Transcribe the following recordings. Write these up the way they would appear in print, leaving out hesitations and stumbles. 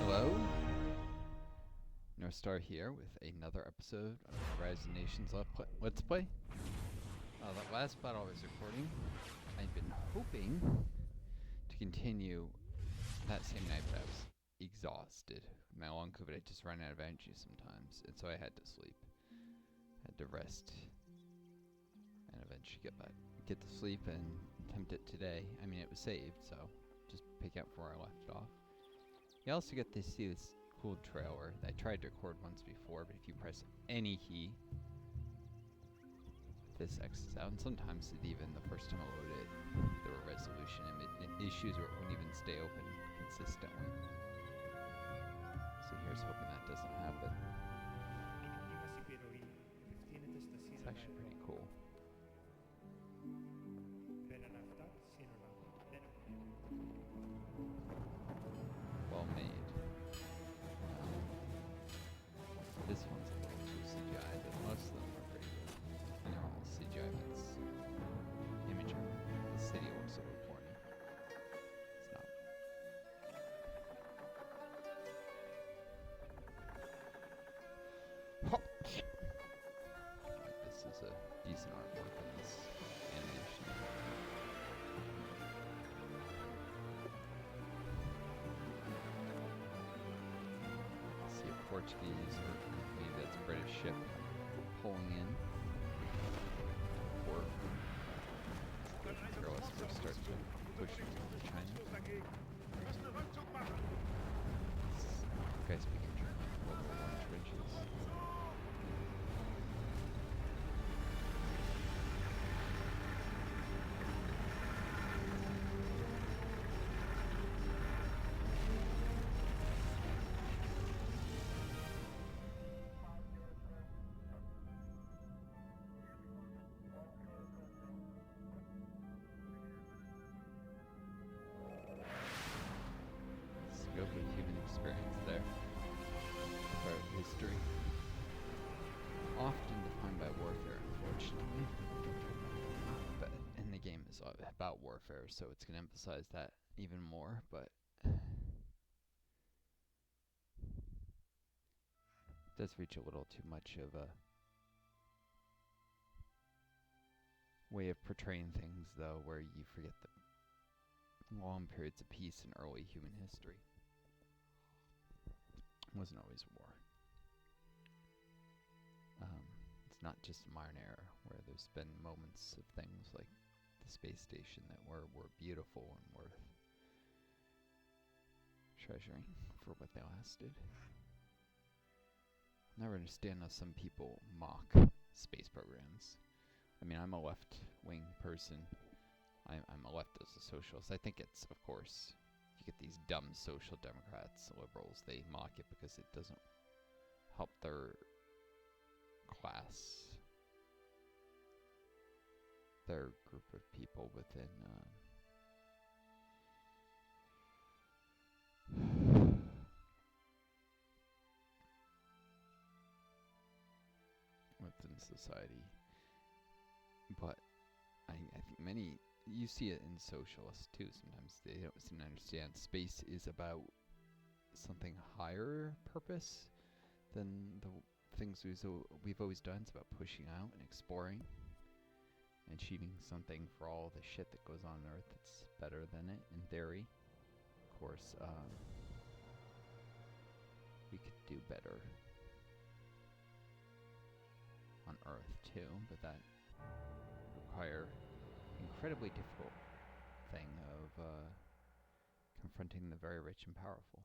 Hello, Northstar here with another episode of Horizon Nations Let's Play. That last battle I was recording, I'd been hoping to continue that same night, but I was exhausted. With my long COVID, I just ran out of energy sometimes, and so I had to sleep. Had to rest, and eventually get to sleep and attempt it today. I mean, it was saved, so just pick up from where I left it off. You also get to see this cool trailer that I tried to record once before, but if you press any key, this X's out. And sometimes even the first time I loaded it, there were resolution issues where it wouldn't even stay open consistently. So here's hoping that doesn't happen. It's actually pretty cool. Well made. This one's a little too CGI, but most of them are pretty good. And they're all CGI, but it's imagery. The city looks a little corny. It's not. Like, this is a decent artwork in this animation. See a Portuguese, or maybe that's a British ship pulling in. Or careless first start to push into China. This guy speaking German, level 1 trenches. Scope of human experience there. Part of history. Often defined by warfare, unfortunately. But and the game is about warfare, so it's going to emphasize that even more, but it does reach a little too much of a way of portraying things, though, where you forget the long periods of peace in early human history. It wasn't always war. It's not just a modern era where there's been moments of things like the space station that were beautiful and worth treasuring for what they lasted. Never understand how some people mock space programs. I mean, I'm a left-wing person. I'm a leftist, a socialist. I think it's, of course, you get these dumb social democrats, liberals, they mock it because it doesn't help their class, their group of people within within society. But I think many, you see it in socialists too, sometimes they don't seem to understand space is about something higher purpose than the things we've always done. It's about pushing out and exploring and achieving something for all the shit that goes on Earth that's better than it, in theory. Of course, we could do better on Earth too, but that require incredibly difficult thing of confronting the very rich and powerful.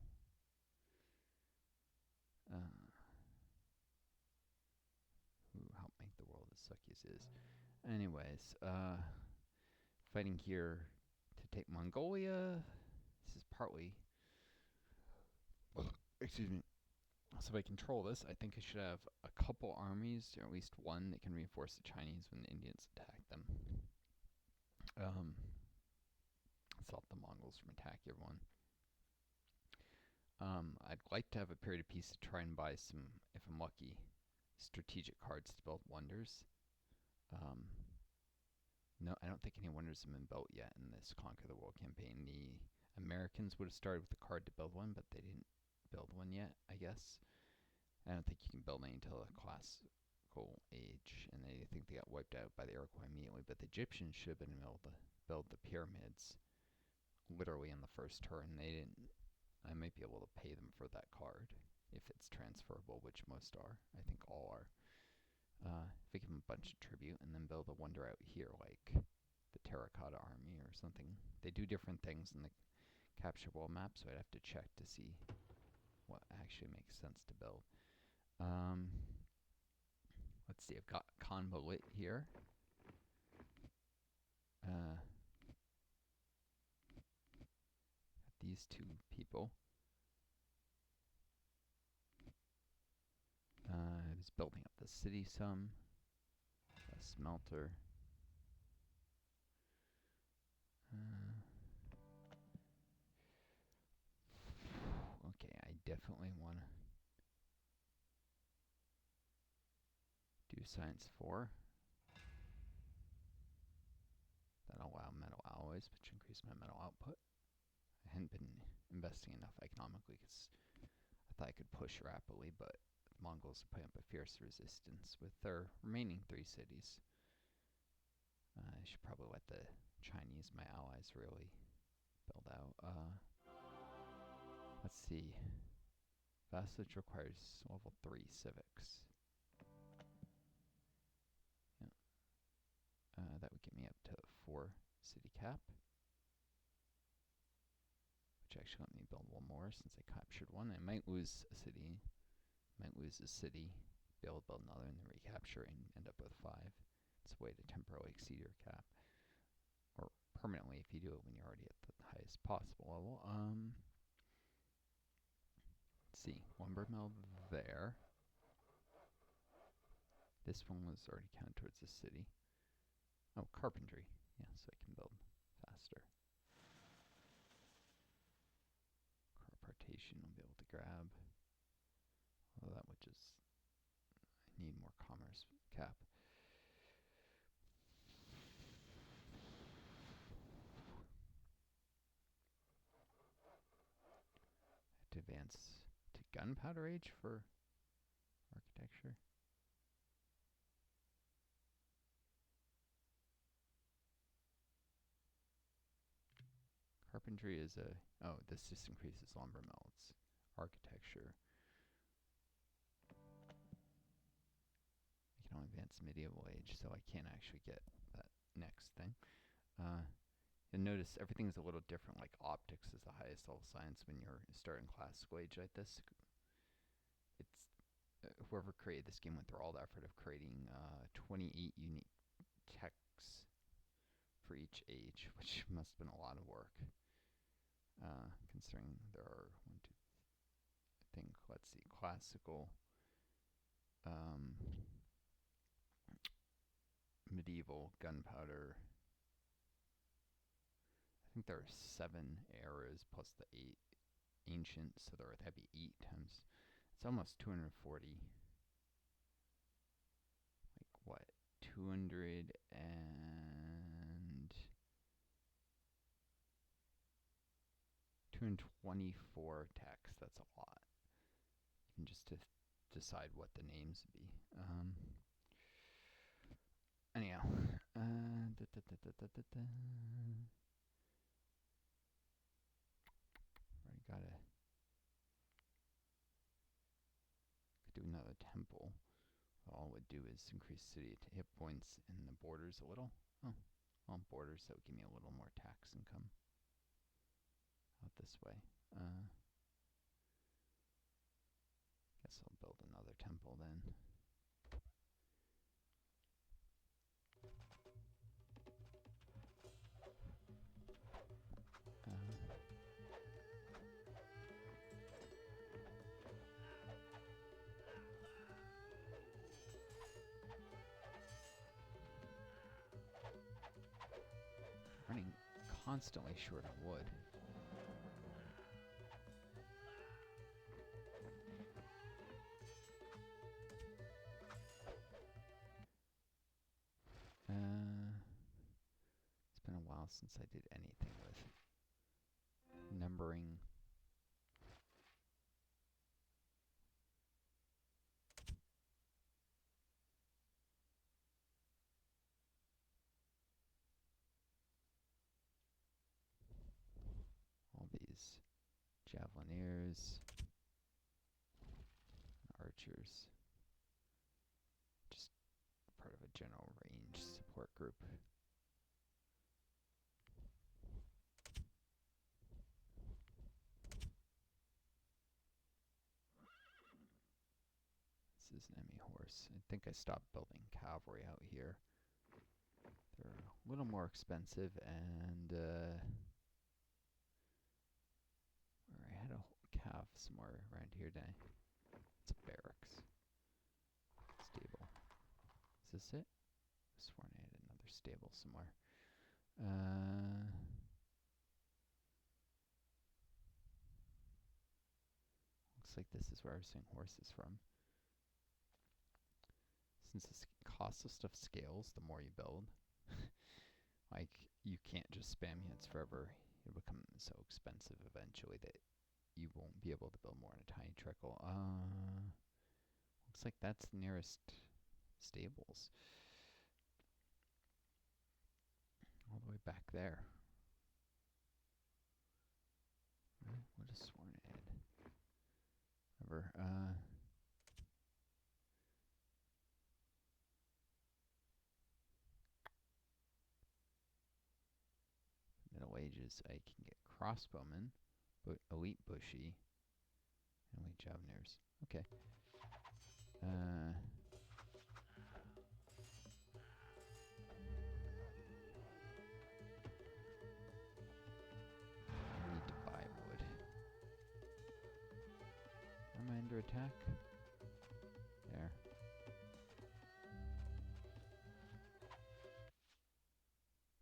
Who help make the world as sucky as it is. Anyways, fighting here to take Mongolia. This is partly... excuse me. So if I control this, I think I should have a couple armies, or at least one that can reinforce the Chinese when the Indians attack them. Stop the Mongols from attacking everyone. I'd like to have a period of peace to try and buy some, if I'm lucky, strategic cards to build wonders. No, I don't think any wonders have been built yet in this Conquer the World campaign. The Americans would have started with a card to build one, but they didn't build one yet, I guess. I don't think you can build any until the classical age, and I think they got wiped out by the Iroquois immediately. But the Egyptians should have been able to build the pyramids literally in the first turn. They didn't. I might be able to pay them for that card if it's transferable, which most are. I think all are. If I give them a bunch of tribute and then build a wonder out here, like the Terracotta Army or something. They do different things in the capture world map, so I'd have to check to see what actually makes sense to build. Let's see, I've got Convolit here. These two people. I was building up the city some. A smelter. Okay, I definitely want to do science 4. That'll allow metal alloys, which increase my metal output. I hadn't been investing enough economically because I thought I could push rapidly, but the Mongols are putting up a fierce resistance with their remaining 3 cities. I should probably let the Chinese, my allies, really build out. Let's see. Vassalage requires level 3 civics. Yeah. That would get me up to 4 city cap. Which actually let me build one more since I captured one. I might lose a city. Be able to build another and then recapture and end up with 5. It's a way to temporarily exceed your cap. Or permanently if you do it when you're already at the highest possible level. Let's see. Lumber mill there. This one was already counted towards the city. Oh, carpentry. Yeah, so I can build faster. Partition will be able to grab. Although that would just, I need more commerce cap. I have to advance to gunpowder age for architecture. Carpentry is a, oh, this just increases lumber melts. Architecture. I can only advance medieval age, so I can't actually get that next thing. You'll notice everything's a little different, like optics is the highest level science when you're starting classical age like this. It's, whoever created this game went through all the effort of creating 28 unique texts for each age, which must have been a lot of work. Considering there are let's see, classical, medieval, gunpowder. I think there are 7 eras plus the 8 ancient, so that'd be 8 times. It's almost 240. Like what? 224 texts. That's a lot. You can just decide what the names would be. Anyhow, already could do another temple. All it would do is increase city hit points and the borders a little. Oh, well, borders, that would give me a little more tax income out this way. Guess I'll build another temple then. Running constantly short of wood. It's been a while since I did anything with numbering. engineers, archers. Just part of a general range support group. This is an enemy horse. I think I stopped building cavalry out here. They're a little more expensive, and where I had a calf somewhere around here today. It's a barracks. Stable. Is this it? I sworn I had another stable somewhere. Looks like this is where I was seeing horses from. Since the cost of stuff scales, the more you build, like, you can't just spam units forever. It'll become so expensive eventually that you won't be able to build more in a tiny trickle. Looks like that's the nearest stables. All the way back there. What a sworn ad. Whatever. Middle Ages, I can get crossbowmen, but elite bushy, and elite javeliers. Okay. I need to buy wood. Am I under attack? There.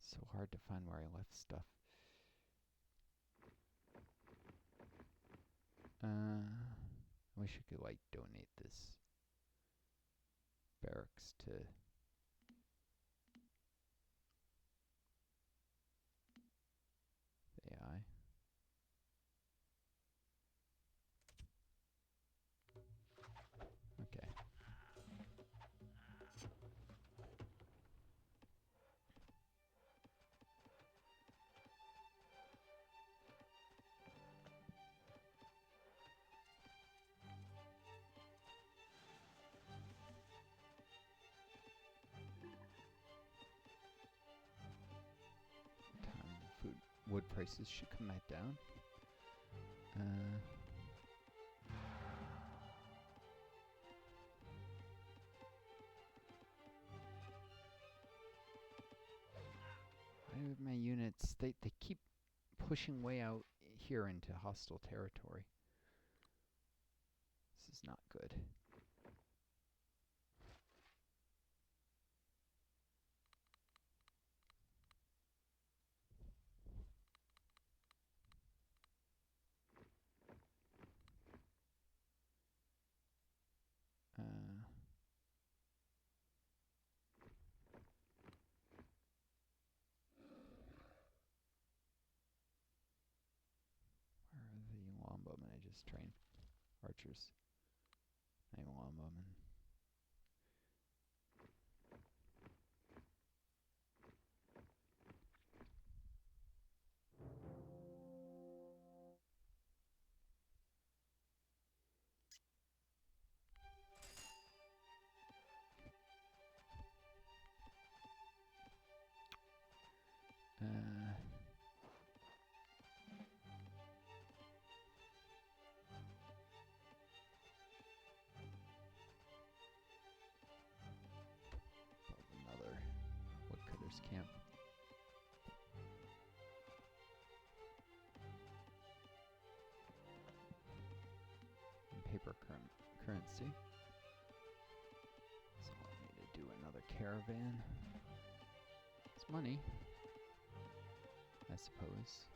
So hard to find where I left stuff. I wish I could, like, donate this barracks to the AI. Okay. Wood prices should come back down. I have my units, they keep pushing way out here into hostile territory. This is not good. Where are the longbowmen I just trained? Archers. Not even longbowmen. Another woodcutter's camp. And paper currency. So I need to do another caravan. It's money, I suppose.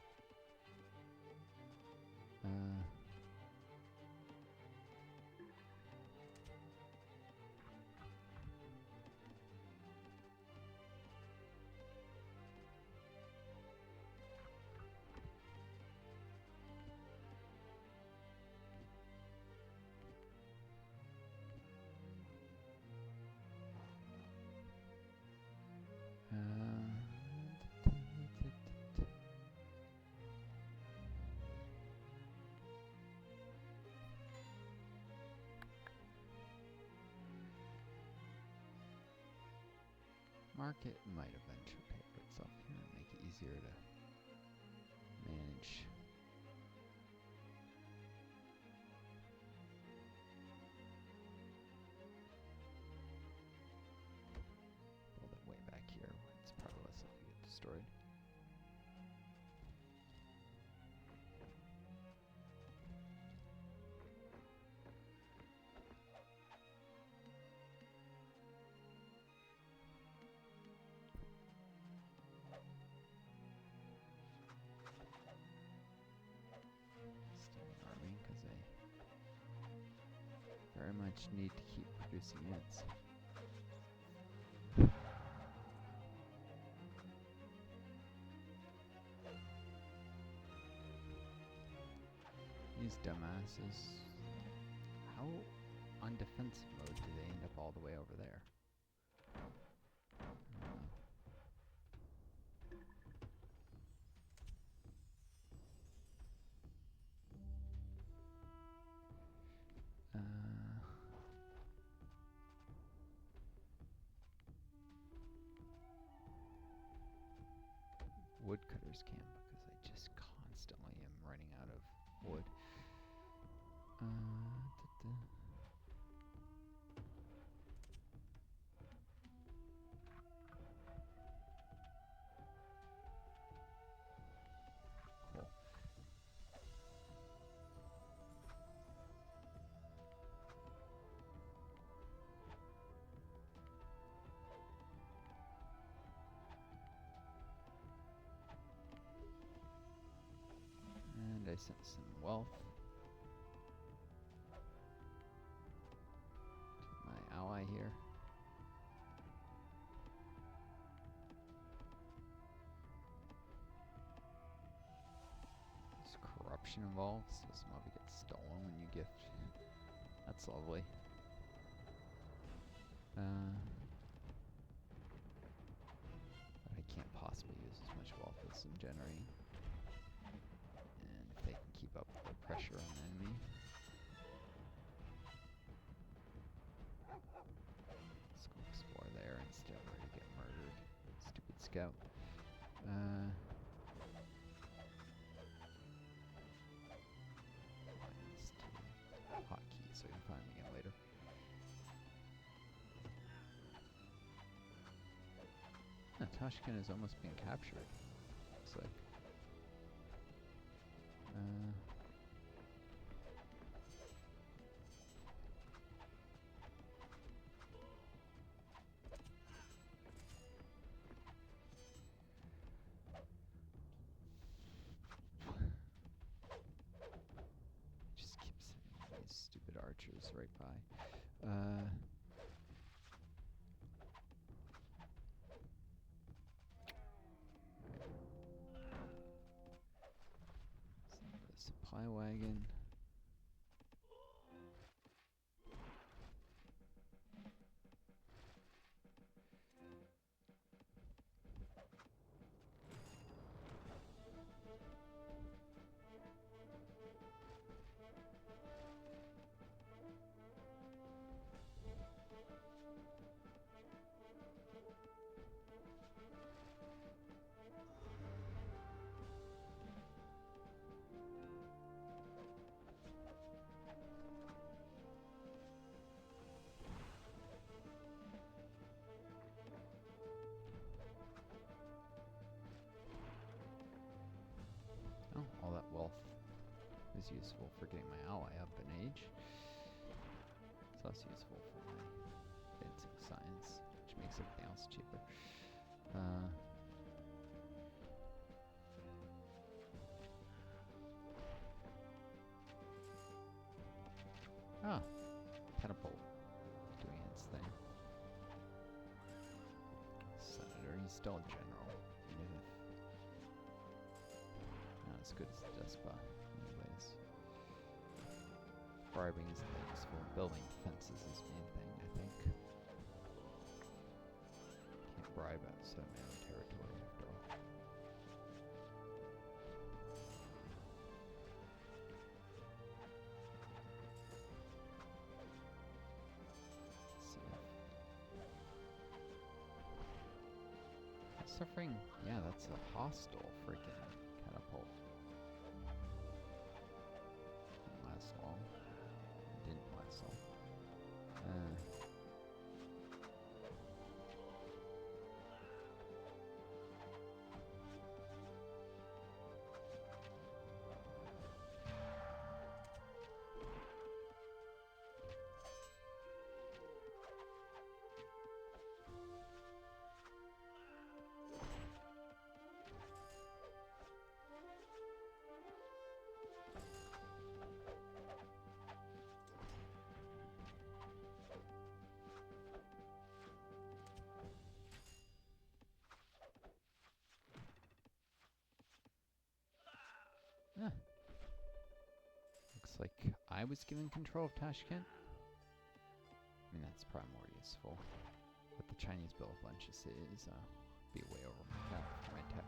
market might eventually pay for itself here and make it easier to manage. Build it way back here where it's probably less likely to get destroyed. Very much need to keep producing units. These dumbasses. How on defensive mode do they end up all the way over there? Woodcutters can because I just constantly am running out of wood. Cool. And I sent some wealth to my ally here. There's corruption involved, so some of it gets stolen when you gift. That's lovely. But I can't possibly use as much wealth as I'm generating. And if they can keep up with the pressure on the enemy. Let's go explore there instead of ready to get murdered. Stupid scout. Hotkey so you can find me again later. Tashkent has almost been captured. Looks like. Just keep sending these stupid archers right by. Supply wagon. Oh, all that wealth is useful for getting my ally up in age. It's less useful for my advancing science, which makes everything else cheaper. Catapult doing its thing. Senator, he's still a general. Even if not as good as the despot, anyways. Bribing is not useful. Building defenses is the main thing, I think. Can't bribe outside my own territory after all. Suffering? Yeah, that's a hostile freaking catapult. Didn't last long. It didn't last long. Looks like I was given control of Tashkent. I mean, that's probably more useful. But the Chinese build a bunch of cities, be way over my cap for my tech.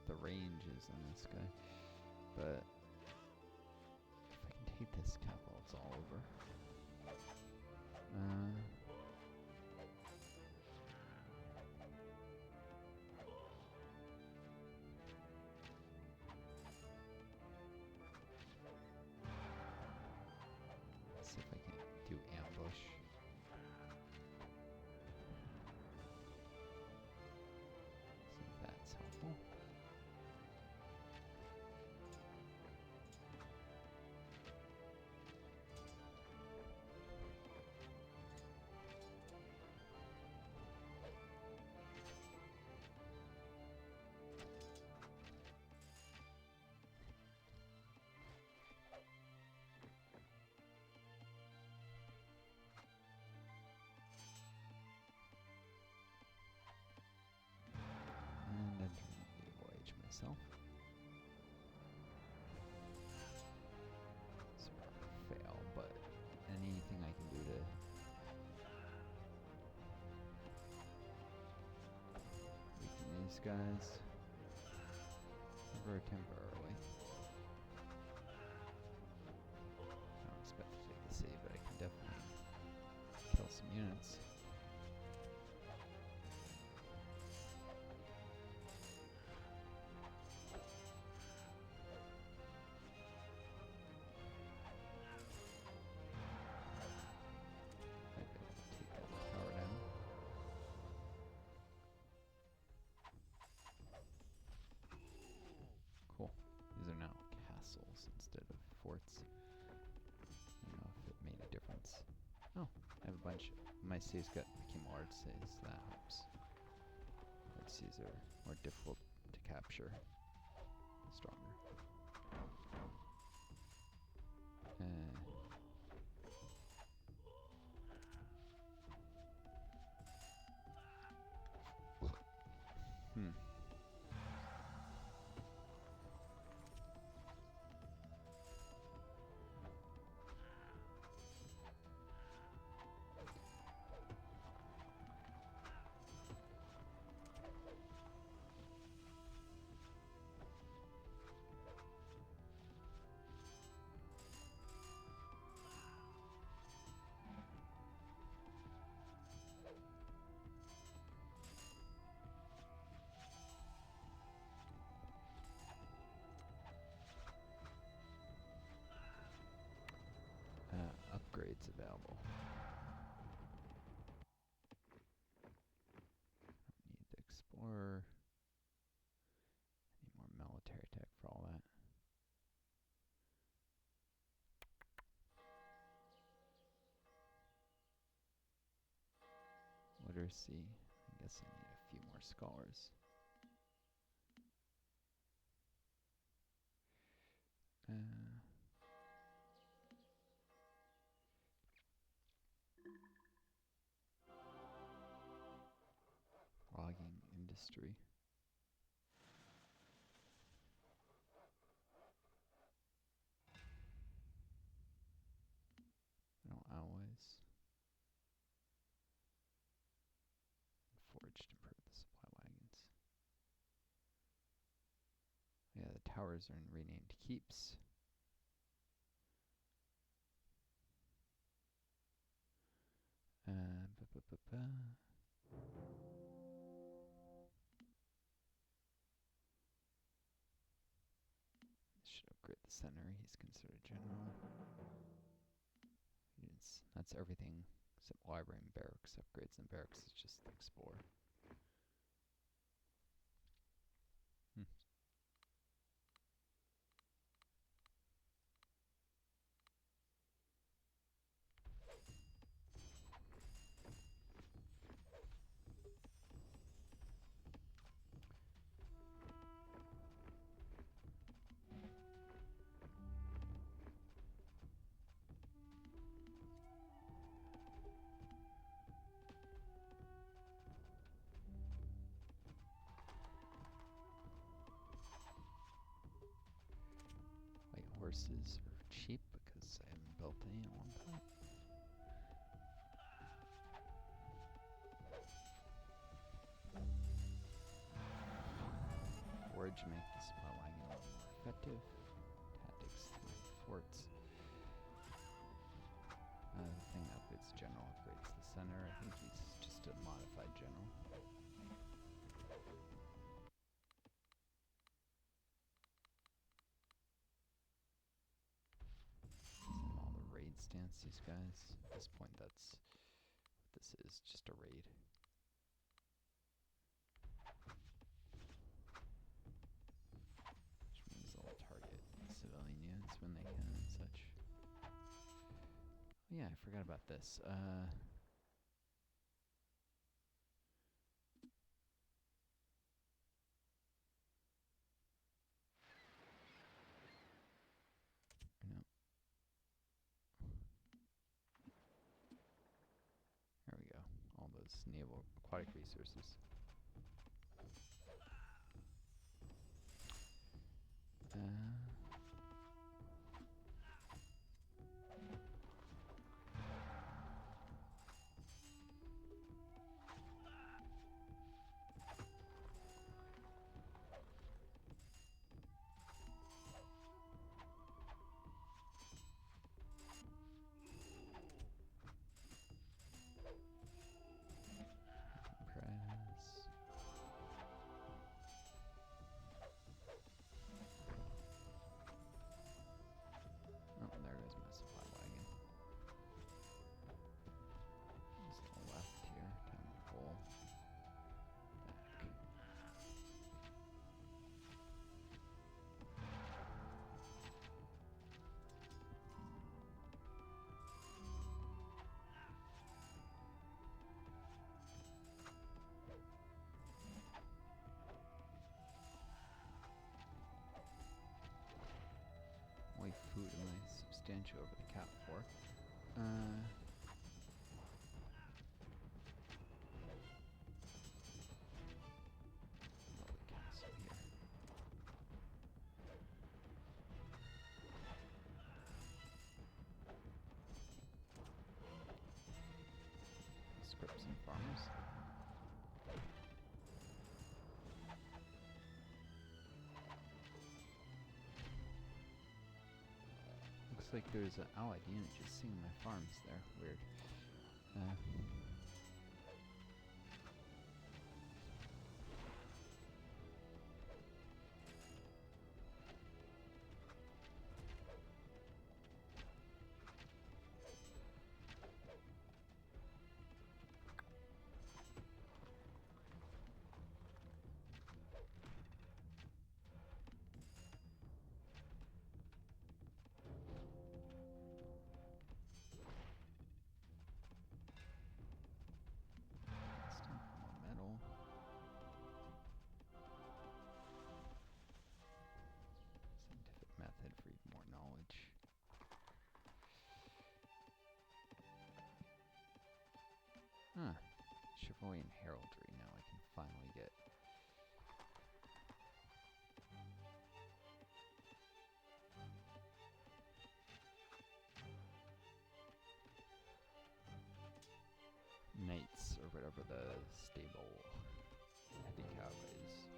The range is on this guy, but if I can take this capital, it's all over. Let's see if I can do ambush. See if that's helpful. And entering the voyage myself. It's probably a fail, but anything I can do to weaken these guys, never temporarily. I don't expect to take the city, but I can definitely kill some units. Cool. These are now castles instead of forts. I don't know if it made a difference. Oh, I have a bunch. My cities became large cities. That helps. Large cities are more difficult to capture. Stronger. Upgrades available. Don't need the explorer. I need more military tech for all that. Literacy. I guess I need a few more scholars. Logging industry. I don't alloy. towers are renamed keeps. Should upgrade the center. He's considered general. That's everything except library and barracks. Upgrades and barracks is just explore. Horses are cheap because I haven't built any in a long time. Forage to make the supply wagon a little more effective. Tactics to make forts. The thing that upgrades general upgrades the center. I think he's just a modified general. Stance these guys. At this point, that's what this is, just a raid. Which means they'll target civilian units when they can and such. Oh yeah, I forgot about this. There we go. All those naval aquatic resources. Food am I substantial over the cap for? The castle here. Scripts and farmers. Looks like there's an allied unit just seeing my farms there. Weird. Huh. Chivalry and heraldry. Now I can finally get. Knights, or whatever the stable heavy cavalry is.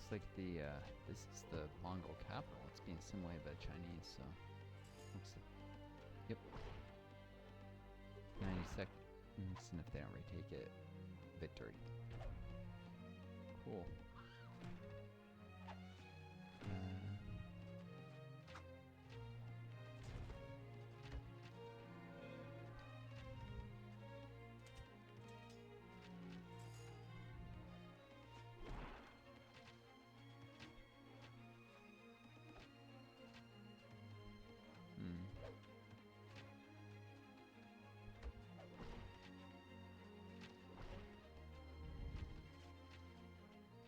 looks like the this is the Mongol capital. It's being assimilated by the Chinese, so looks like, yep. 90 seconds, and if they don't retake it, victory. Cool.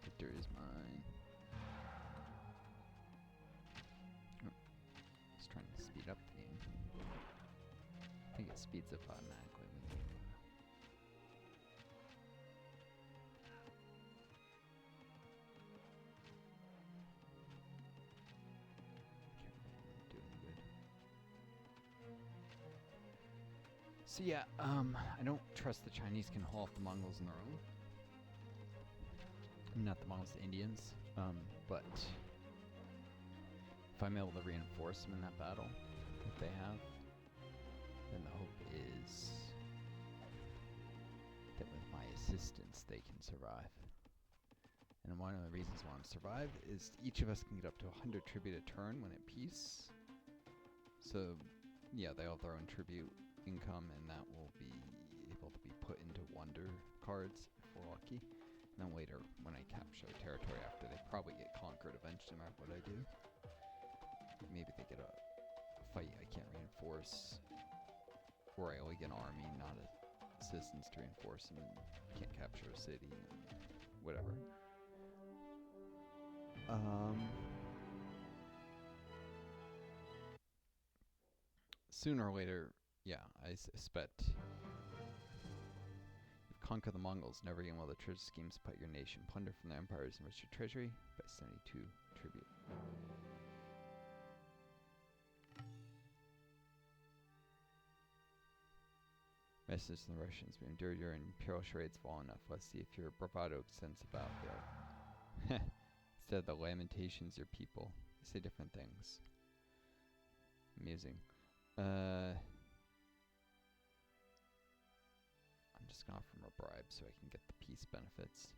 Victor is mine. Oh, just trying to speed up the game. I think it speeds up automatically. Can't do any good. So yeah, I don't trust the Chinese can haul off the Mongols on their own. Not the Mongols, the Indians. But if I'm able to reinforce them in that battle that they have, then the hope is that with my assistance they can survive. And one of the reasons why I want to survive is each of us can get up to 100 tribute a turn when at peace. So yeah, they all have their own tribute income, and that will be able to be put into wonder cards if we're lucky. And then later, when I capture a territory after they probably get conquered eventually, no matter what I do. Maybe they get a fight I can't reinforce, or I only get an army, not assistance to reinforce them, and can't capture a city, and whatever. Sooner or later, yeah, I suspect conquer the Mongols, never again will the treasure schemes put your nation. Plunder from the empires, enrich your treasury by 72 tribute. Message to the Russians, we endure your imperial charades well enough. Let's see if your bravado extends about there. Instead of the lamentations, your people. They say different things. Amusing. I'm just gonna offer him a bribe so I can get the peace benefits.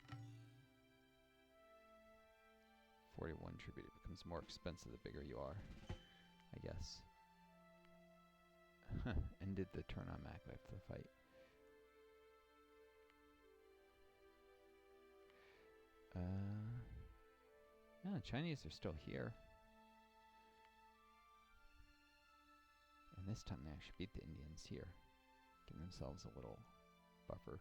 41 tribute. It becomes more expensive the bigger you are, I guess. Ended the turn automatically after the fight. No, the Chinese are still here. And this time they actually beat the Indians here. Giving themselves a little buffer.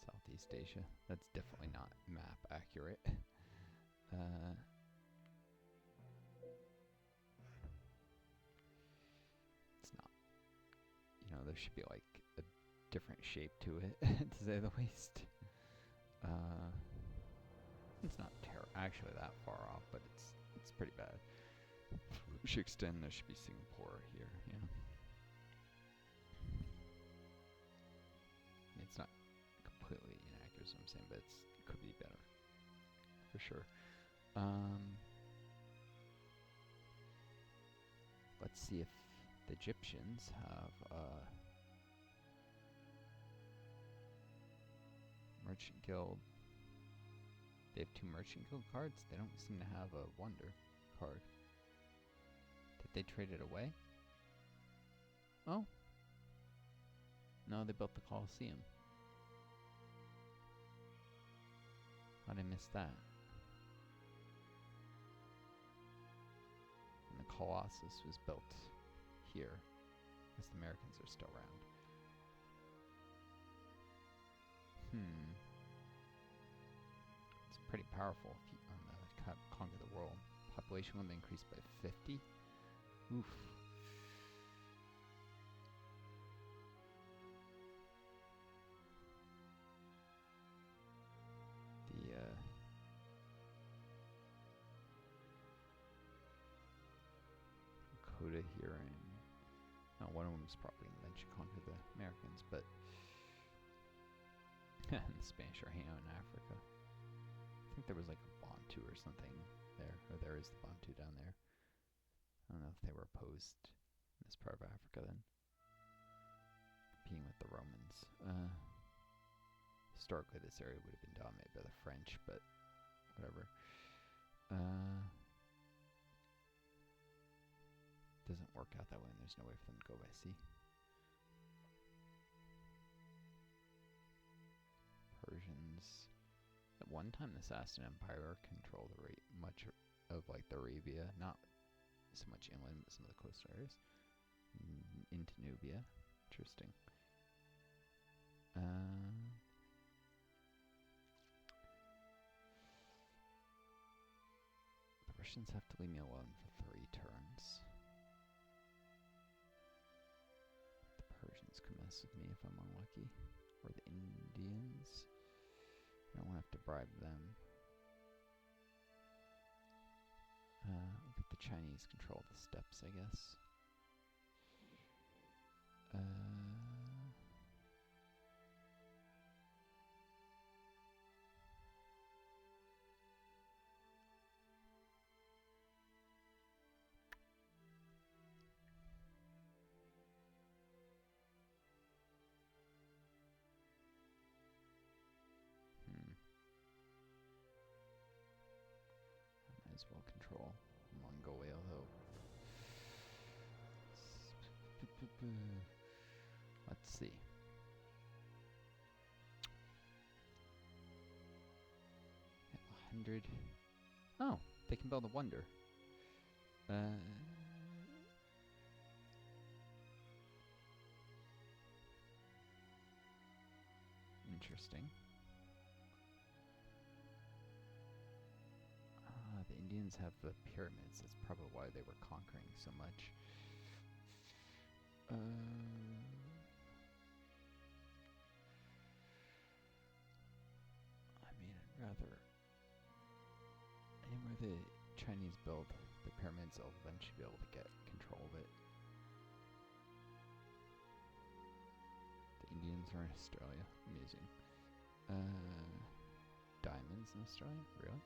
Southeast Asia. That's definitely not map accurate. It's not. You know, there should be like a different shape to it, to say the least. It's not actually that far off, but it's pretty bad. We should extend. There should be Singapore here. Yeah. It's not completely inaccurate, as I'm saying, but it could be better for sure. Let's see if the Egyptians have Merchant Guild. They have 2 Merchant Guild cards. They don't seem to have a Wonder card. Did they trade it away? Oh. No, they built the Colosseum. How'd I miss that? And the Colossus was built here, as the Americans are still around. It's pretty powerful if you on the conquer the world. Population will be increased by 50. Oof. The Lakota here, and one of them is probably going to eventually conquer the Americans, but And the Spanish are hanging out in Africa. I think there was like a Bantu or something there, or there is the Bantu down there. I don't know if they were opposed in this part of Africa then, competing with the Romans. Historically, this area would have been dominated by the French, but whatever. Doesn't work out that way, and there's no way for them to go by sea. Persians. At one time, the Sassanid Empire controlled much of like the Arabia, not so much inland, but some of the coastal areas into Nubia. Interesting. The Russians have to leave me alone for 3 turns. The Persians could mess with me if I'm unlucky. Or the Indians. I don't have to bribe them. I think the Chinese control the steppes, I guess. Might as well control Mongolia, though. Let's see. At 100. Oh, they can build a wonder. Interesting. The Indians have the pyramids. That's probably why they were conquering so much. I mean, I'd rather... Anywhere the Chinese build the pyramids, they'll eventually be able to get control of it. The Indians are in Australia. Amusing. Diamonds in Australia? Really?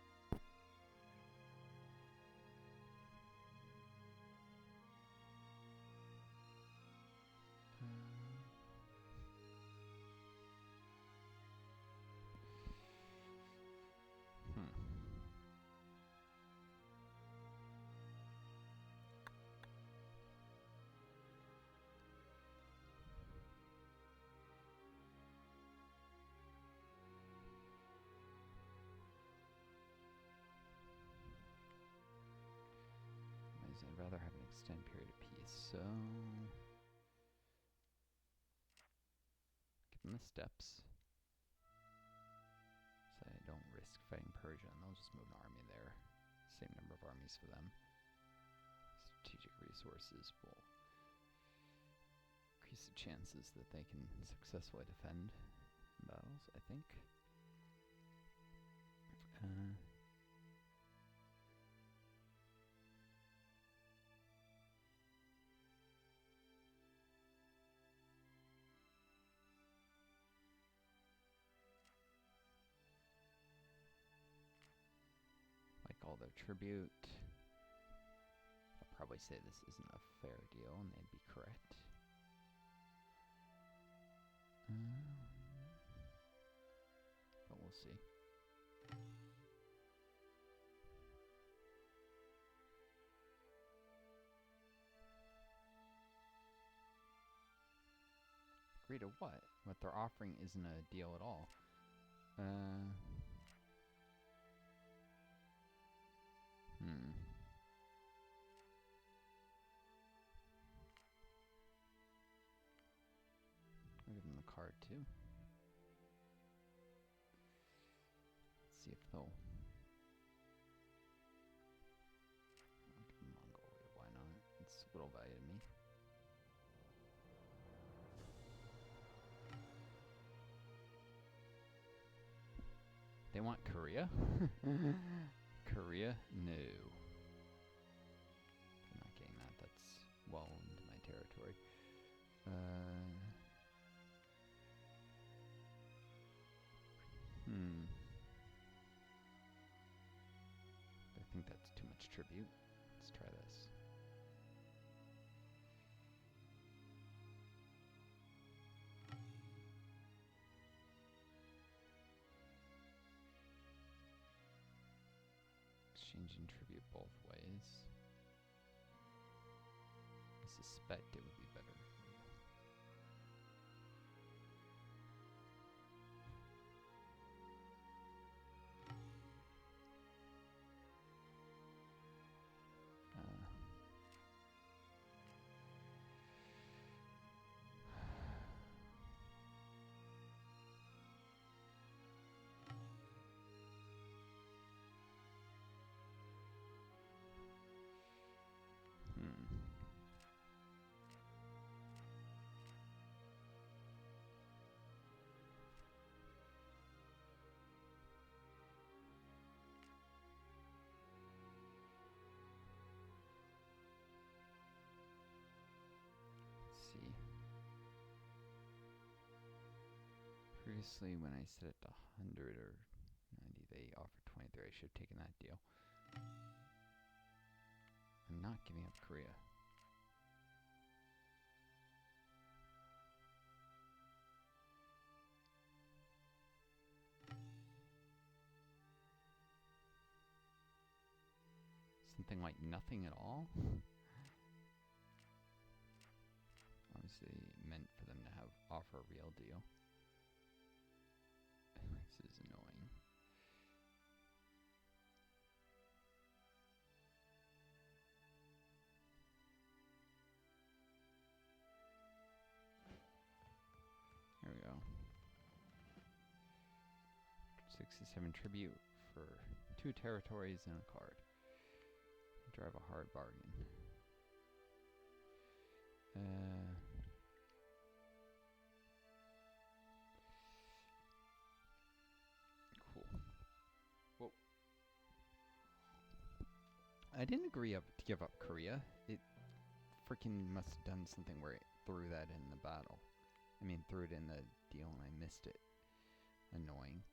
I'd rather have an extended period of peace, so... Give them the steppes. So I don't risk fighting Persia, and they'll just move an army there. Same number of armies for them. Strategic resources will increase the chances that they can successfully defend battles, I think. All their tribute. I'll probably say this isn't a fair deal, and they'd be correct. But we'll see. Agree to what? What they're offering isn't a deal at all. I'll give them the card too. Let's see if they'll... I'll give them Mongolia, why not? It's little value to me. They want Korea? Korea? No. I'm not getting that. That's well into my territory. tribute. Let's try this. Exchanging tribute both ways. I suspect it would be better. See. Previously, when I set it to 100 or 90, they offered 23. I should have taken that deal. I'm not giving up Korea. Something like nothing at all? Obviously meant for them to have offer a real deal. This is annoying. There we go. 67 tribute for 2 territories and a card. Drive a hard bargain. Cool. Well, I didn't agree to give up Korea. It freaking must have done something where it threw that in the battle. I mean, threw it in the deal and I missed it. Annoying.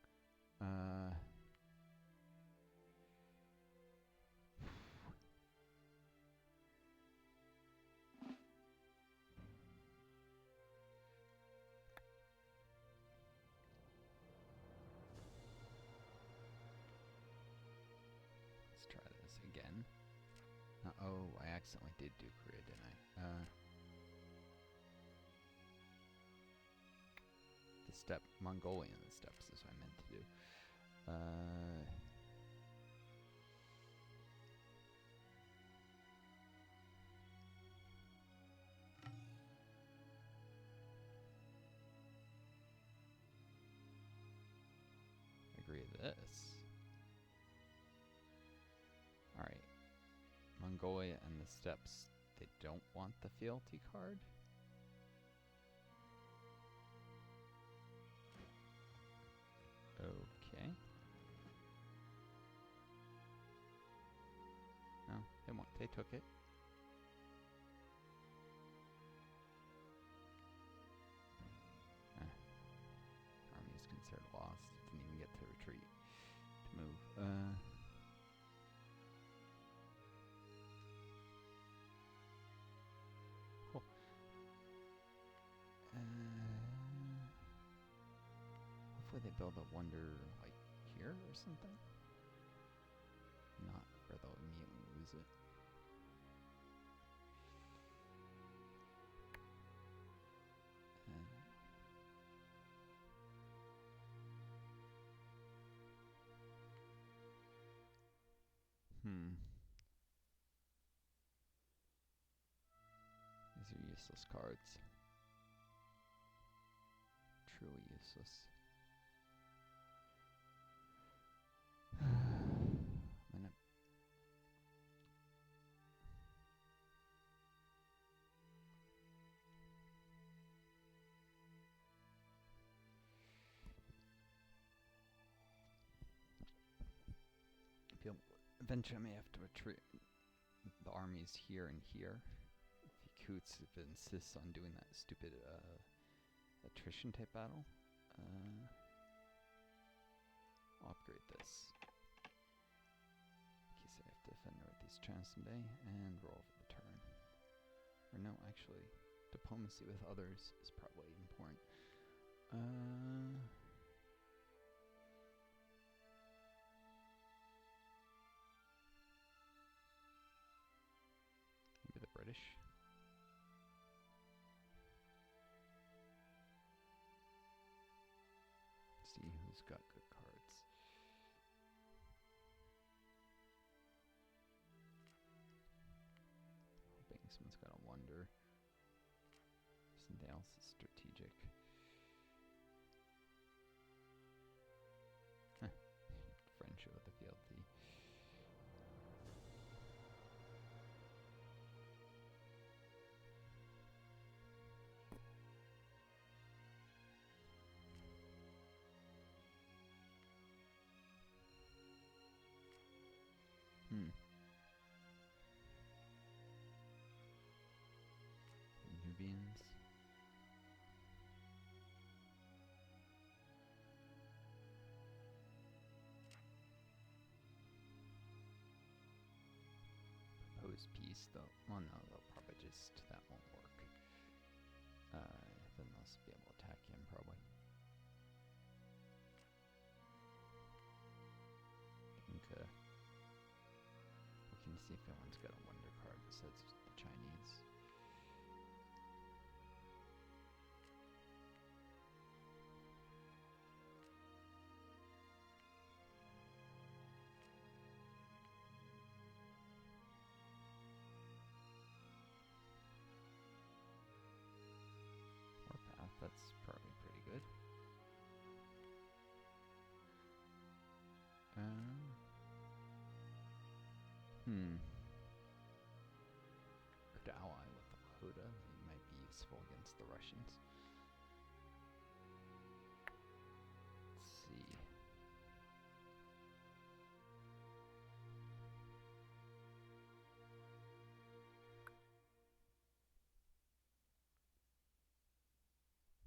Let's try this again. Oh, I accidentally did do Korea, didn't I? The steppe, Mongolian steppes is what I meant to do. Agree to this. Alright. Mongolia and the steppes, they don't want the fealty card? Okay. No, they won't. They took it. Army is considered lost. Didn't even get to retreat. To move. Cool. Hopefully they build a wonder like here or something. Not where they'll immediately lose it. These are useless cards. Truly useless. Eventually I may have to retreat the armies here and here. If Yakutsk insists on doing that stupid attrition type battle. I'll upgrade this. In case I have to defend Northeast. peace terms someday and roll for the turn. Or no, actually, diplomacy with others is probably important. Maybe the British. See who's got good cards. Hoping someone's got a wonder. Something else is strategic. Friendship with the fealty. Nubians. Propose peace, though. Well, no, they'll probably just, that won't work. Then they'll be able to attack him, probably. Okay. We can see if anyone's got a wonder card besides the Chinese. Warpath, that's probably pretty good. Could ally with the Lakota. They might be useful against the Russians. Let's see.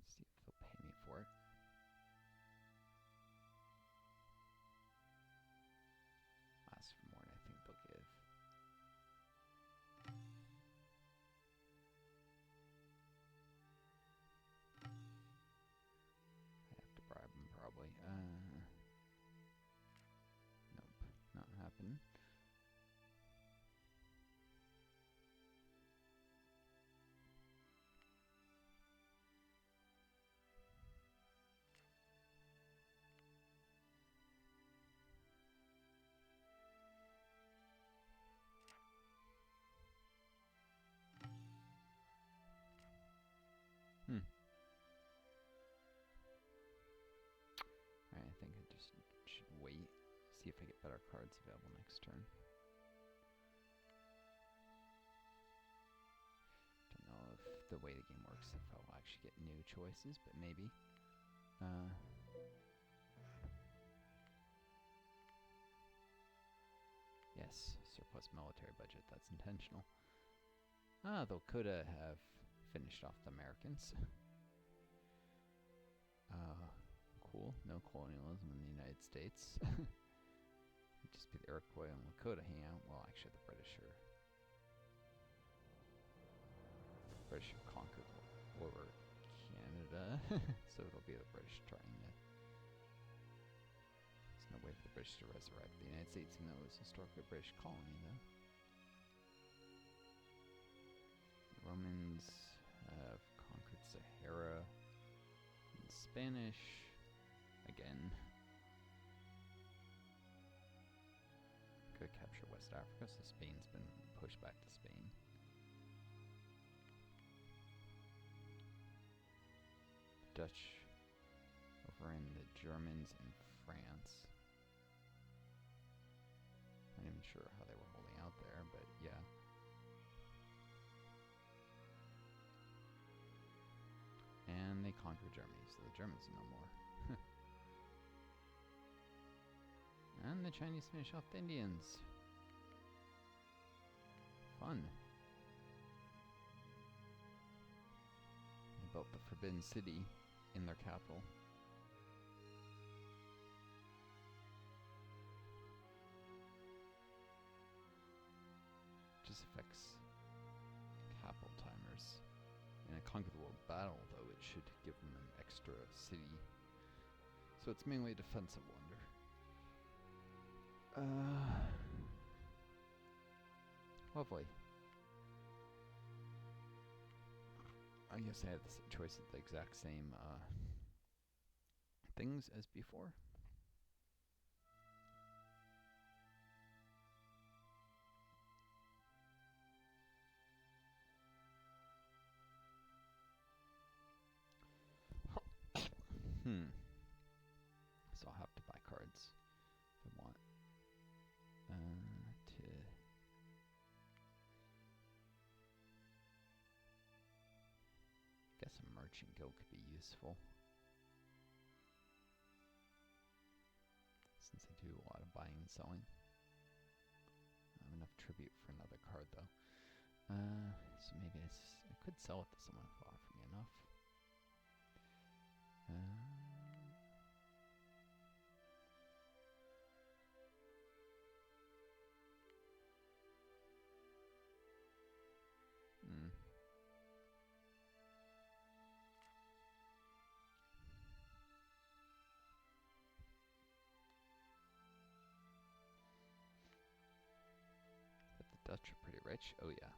See if they'll pay me for it. Ask for more than I think they'll give. I have to bribe them probably. Nope, not happening. Alright, I think I just should wait, see if I get better cards available next turn. Don't know if the way the game works, if I'll actually get new choices, but maybe. Yes, surplus military budget, that's intentional. The Lakota have finished off the Americans. Cool, no colonialism in the United States. It'd just be the Iroquois and Lakota hang out. Well, actually the British have conquered over Canada. So it'll be the British trying to... There's no way for the British to resurrect the United States, even though it was historically a British colony, though. The Romans have conquered Sahara. And Spanish, again. Could capture West Africa, so Spain's been pushed back to Spain. Dutch over in the Germans in France. Not even sure how they were holding out there, but yeah. And they conquered Germany, so the Germans are no more. And the Chinese finish off the Indians. Fun. They built the Forbidden City in their capital. battle, though, it should give them an extra city. So it's mainly a defensive wonder. Lovely. I guess I had the choice of the exact same things as before. So I'll have to buy cards if I want to. Guess a merchant guild could be useful, since I do a lot of buying and selling. I have enough tribute for another card though. So maybe I could sell it to someone who will offer me enough. But the Dutch are pretty rich. Oh yeah.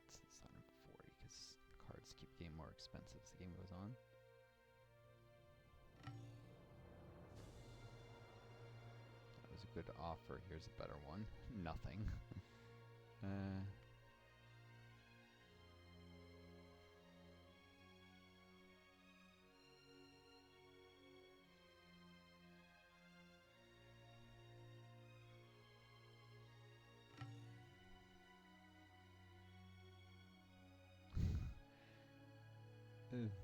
What's this 140? Because cards keep getting more expensive as the game goes on. That was a good offer. Here's a better one. Nothing.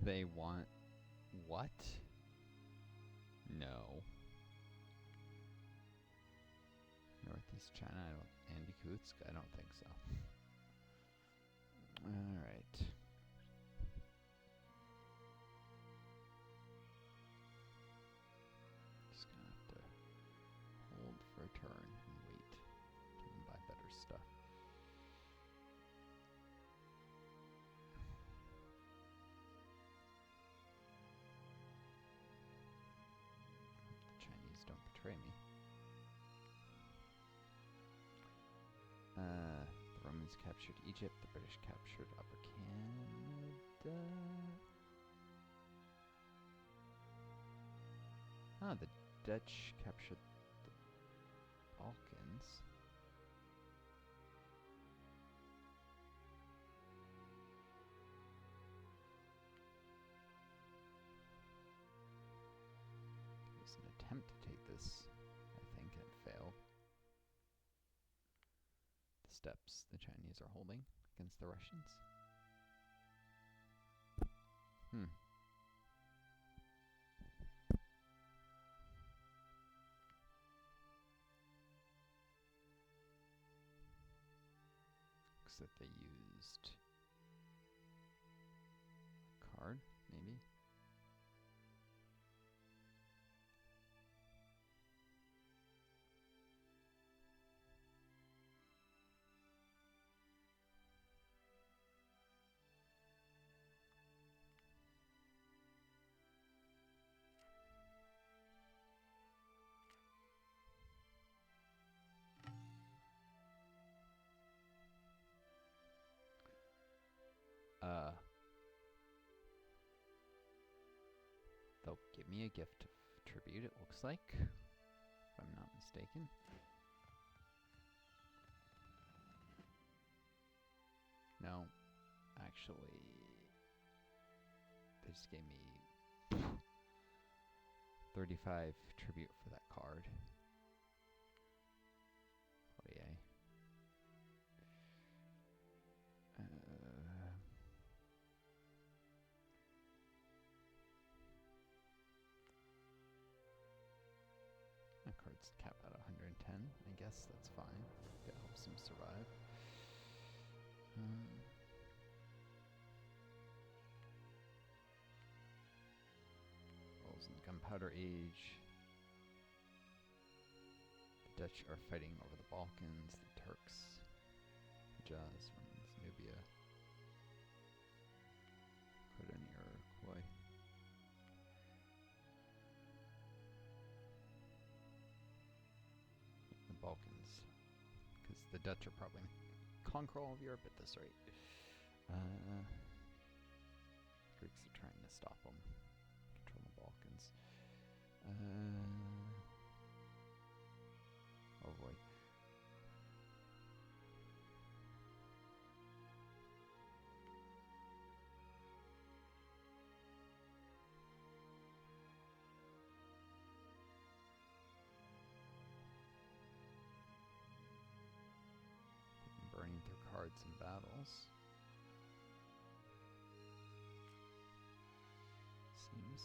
They want what? No. Northeast China, and Yakutsk? I don't think so. Alright. Just gonna have to hold for a turn and wait to buy better stuff. The Chinese don't betray me. The Romans captured Egypt, the British captured Upper Canada. Ah, the Dutch captured the Balkans. There was an attempt to take this, I think, and failed. Steps the Chinese are holding against the Russians. Looks like they used a card, maybe. They'll give me a gift of tribute, it looks like, if I'm not mistaken. No, actually, they just gave me 35 tribute for that card. Oh yay. That card's capped at 110. I guess that's fine. That helps him survive. Mongols in the Gunpowder Age. The Dutch are fighting over the Balkans. The Turks, Hijaz runs Nubia. Lakota and Iroquois. The Balkans, because the Dutch are probably conquer all of Europe at this rate. Greeks are trying to stop them. Control the Balkans. Oh boy. Burning through cards and battles. Seems.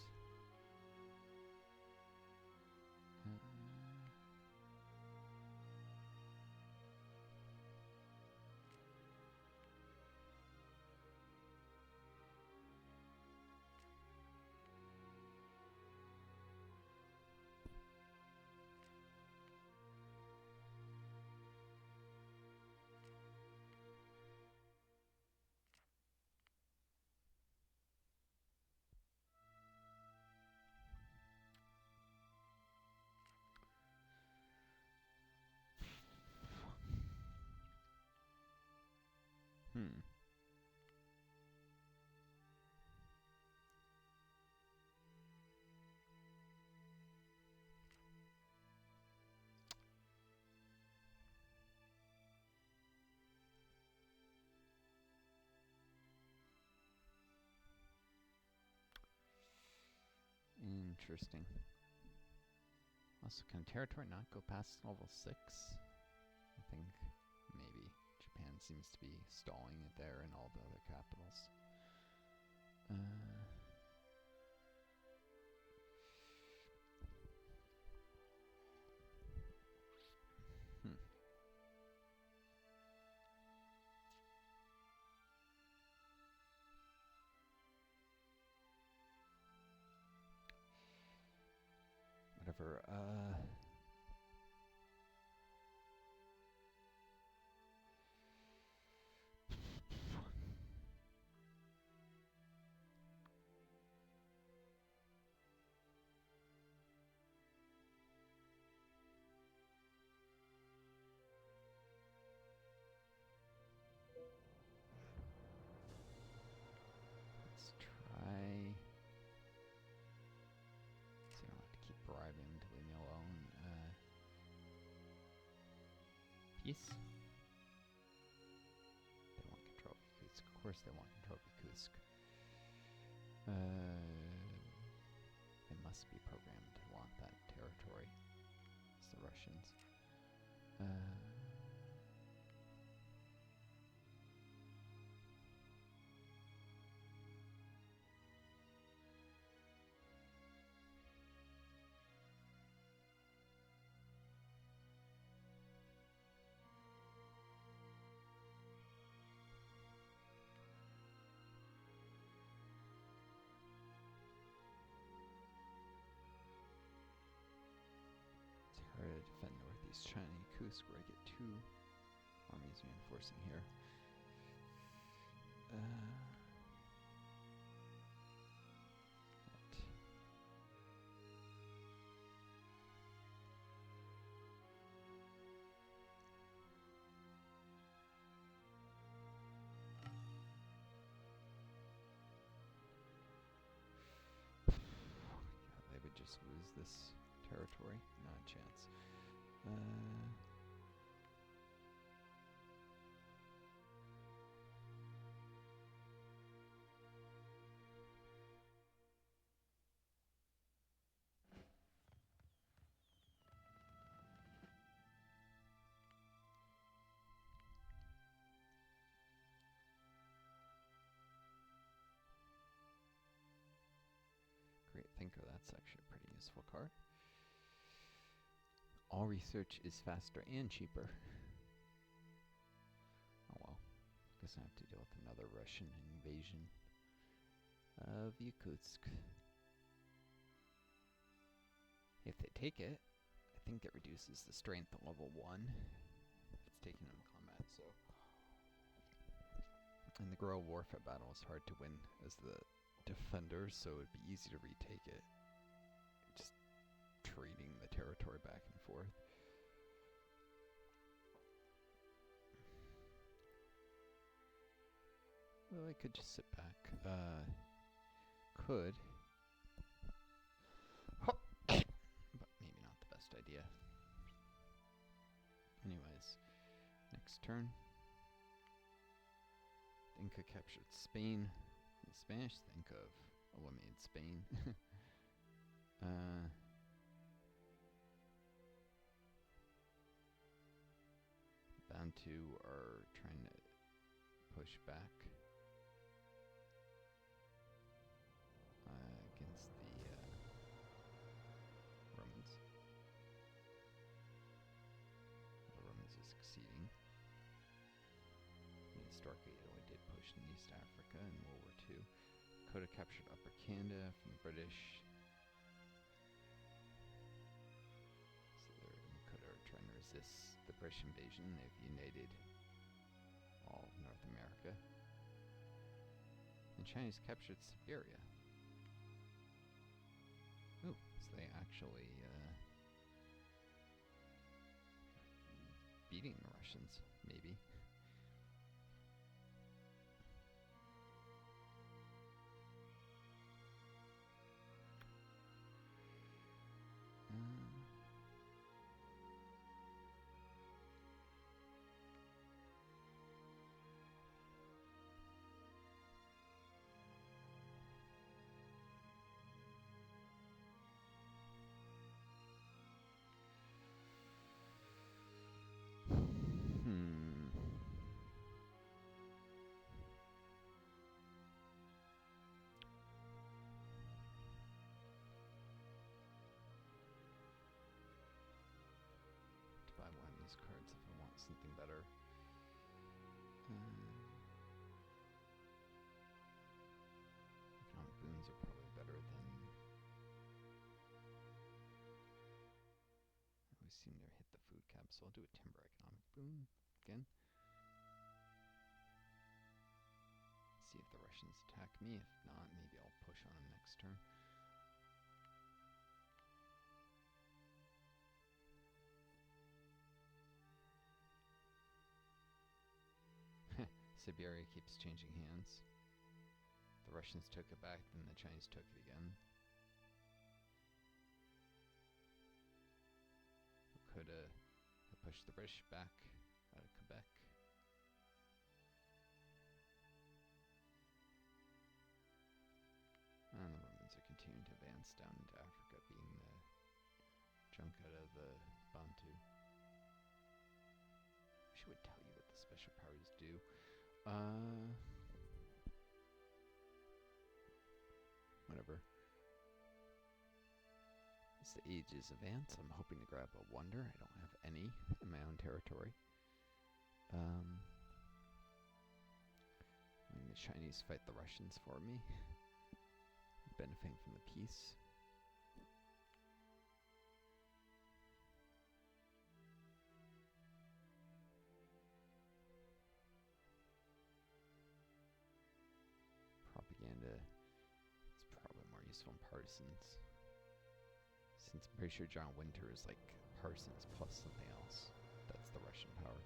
Interesting. Also, can territory not go past level 6? I think maybe. Japan seems to be stalling it there and all the other capitals. Whatever. Let's try. So I don't have to keep bribing him to leave me alone. Peace. They want control of Yakutsk. Of course they want control of Yakutsk. They must be programmed to want that territory. It's the Russians. To defend northeast China and Yakutsk, where I get 2 armies reinforcing here. They would just lose this territory? Not a chance. Great Thinker, that's actually a pretty useful card. All research is faster and cheaper. Oh well. Guess I have to deal with another Russian invasion of Yakutsk. take it, I think it reduces the strength to level 1 if it's taken in combat, so. And the guerrilla warfare battle is hard to win as the defender, so it'd be easy to retake it. Just trading the territory back and forth. Well, I could just sit back. Could. But maybe not the best idea. Anyways, next turn. The Inca captured Spain. The Spanish think of eliminated Spain. Bantu are trying to push back against the Romans. The Romans are succeeding. Historically, it only did push in East Africa in World War II. Lakota captured Upper Canada from the British. So the Lakota are trying to resist the British invasion. They've united all of North America. And Chinese captured Siberia. Ooh, so they actually beating the Russians, maybe. Buy one of these cards if I want something better. Economic boons are probably better than. I always seem to hit the food cap, so I'll do a timber economic boon again. See if the Russians attack me. If not, maybe I'll push on them next turn. Siberia keeps changing hands. The Russians took it back, then the Chinese took it again. Lakota pushed the British back out of Quebec. And the Romans are continuing to advance down into Africa, being the junk out of the Bantu. I wish I would tell you what the special powers do. Whatever. As the ages advance, I'm hoping to grab a wonder. I don't have any in my own territory. When the Chinese fight the Russians for me, benefiting from the peace. Propaganda is probably more useful in partisans, since I'm pretty sure John Winter is like partisans plus something else. That's the Russian power.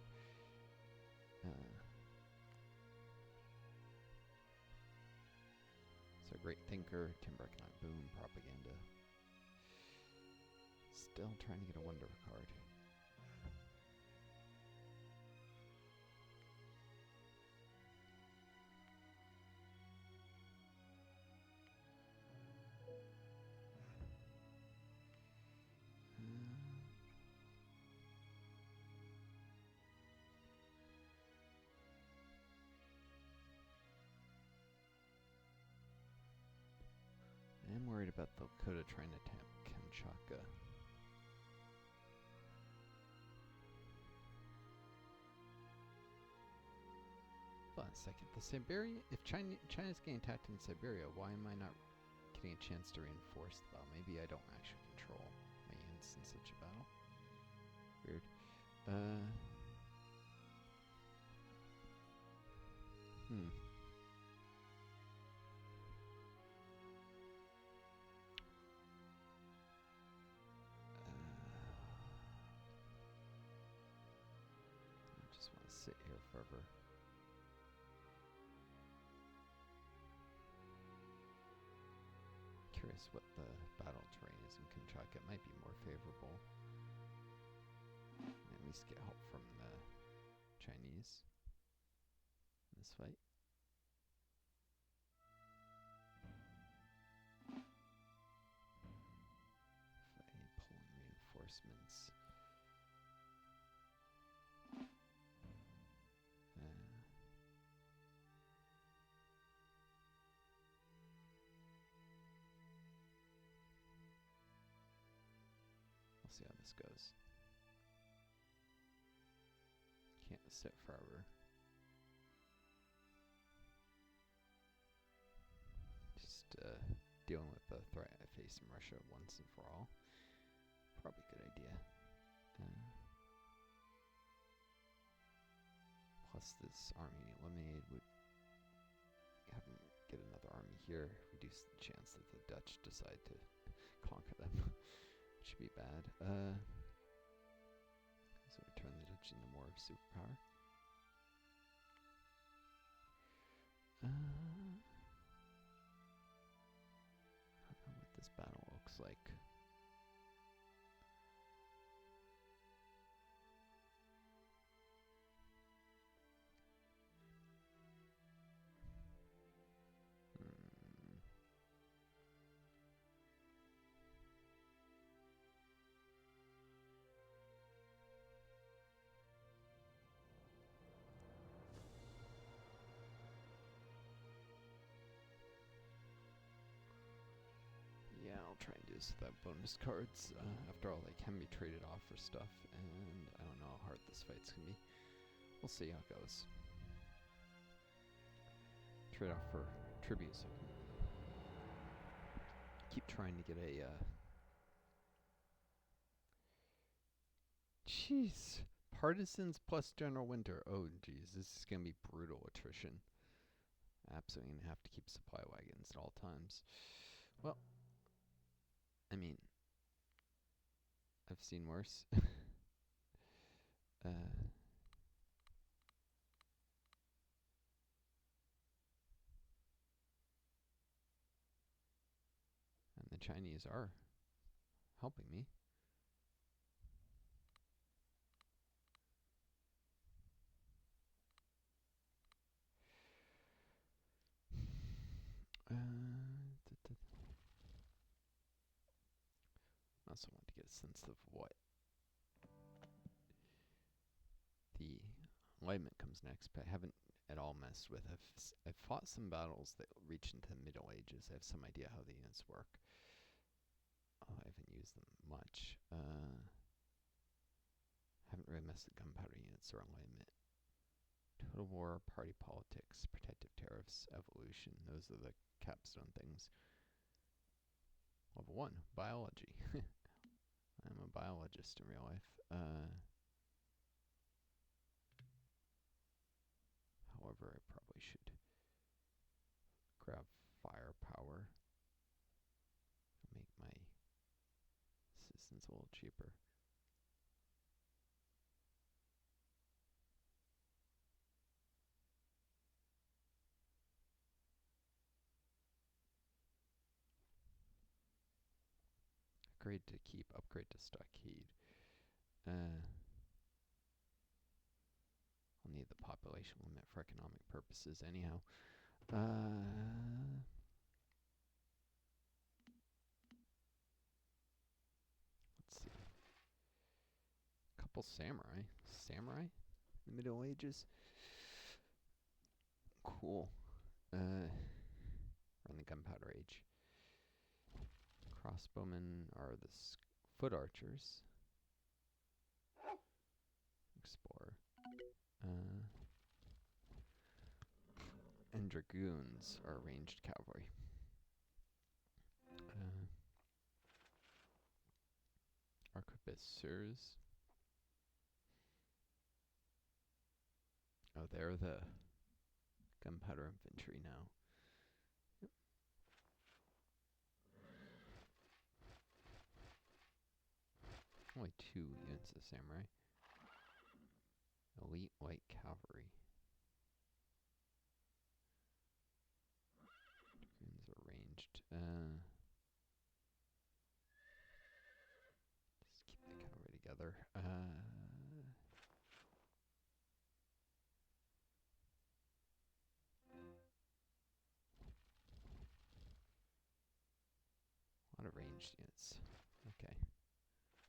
So great thinker, timber economic boom, propaganda. Still trying to get a wonder card. I'm worried about the Lakota trying to tap Kamchatka. Hold on a second. The Siberia, if China's getting attacked in Siberia, why am I not getting a chance to reinforce the battle? Maybe I don't actually control my end. once in such a battle. Weird. I just want to sit here forever. Curious what the battle terrain is in Kamchatka. It might be more favorable. At least get help from the Chinese in this fight. If I pull in reinforcements. We'll see how this goes. Can't sit forever. Just dealing with the threat I face in Russia once and for all. Probably a good idea. Plus this army eliminated would have them get another army here, reduce the chance that the Dutch decide to conquer them. Should be bad. So we turn the Dutch into more of a superpower. I don't know what this battle looks like. Yeah, I'll try and do this without bonus cards. After all, they can be traded off for stuff, and I don't know how hard this fight's gonna be. We'll see how it goes. Trade off for tribute, so I can keep trying to get a. Jeez, partisans plus General Winter. Oh, jeez, this is gonna be brutal attrition. Absolutely gonna have to keep supply wagons at all times. Well. I mean, I've seen worse. And the Chinese are helping me. I also want to get a sense of what the alignment comes next, but I haven't at all messed with. I've fought some battles that reach into the Middle Ages. I have some idea how the units work. I haven't used them much. Haven't really messed with gunpowder units or alignment. Total war, party politics, protective tariffs, evolution. Those are the capstone things. Level 1, biology. I'm a biologist in real life. However, I probably should grab firepower. Make my assistance a little cheaper. Upgrade to keep, upgrade to stockade. I'll need the population limit for economic purposes anyhow. Let's see. Couple samurai. Samurai? The Middle Ages? Cool. We're in the Gunpowder Age. Crossbowmen are the foot archers. Explorer. And dragoons are ranged cavalry. Arquebusiers. Oh, they're the gunpowder infantry now. Yep. Only 2 units of samurai. Elite white cavalry. Dragoons are ranged. Just keep the cavalry together. A lot of ranged units. Okay.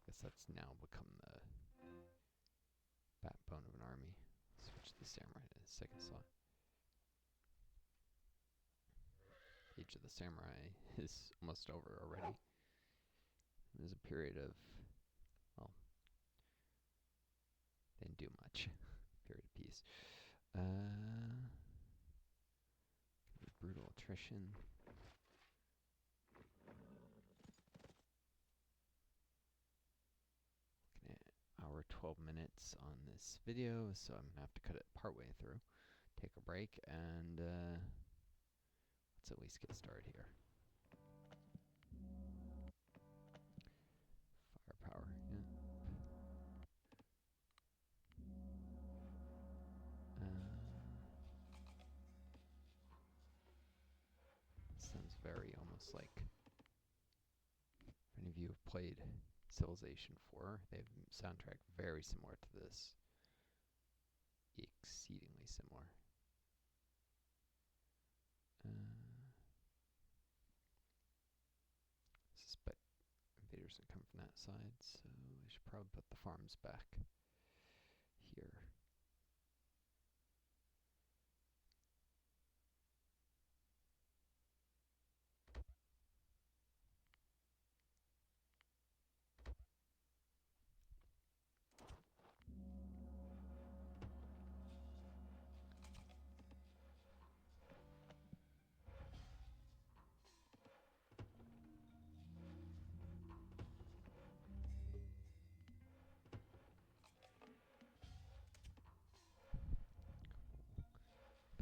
Guess that's now become the backbone of an army. Switch the samurai to the second slot. Age of the samurai is almost over already. There's a period of, well, they didn't do much. Period of peace. Brutal attrition. Looking at hour 12 minutes on this video, so I'm gonna have to cut it partway through. Take a break and let's at least get started here. Firepower, yeah. Sounds very almost like, if any of you have played Civilization 4, they have a soundtrack very similar to this. Exceedingly similar. Suspect invaders will come from that side, so I should probably put the farms back here.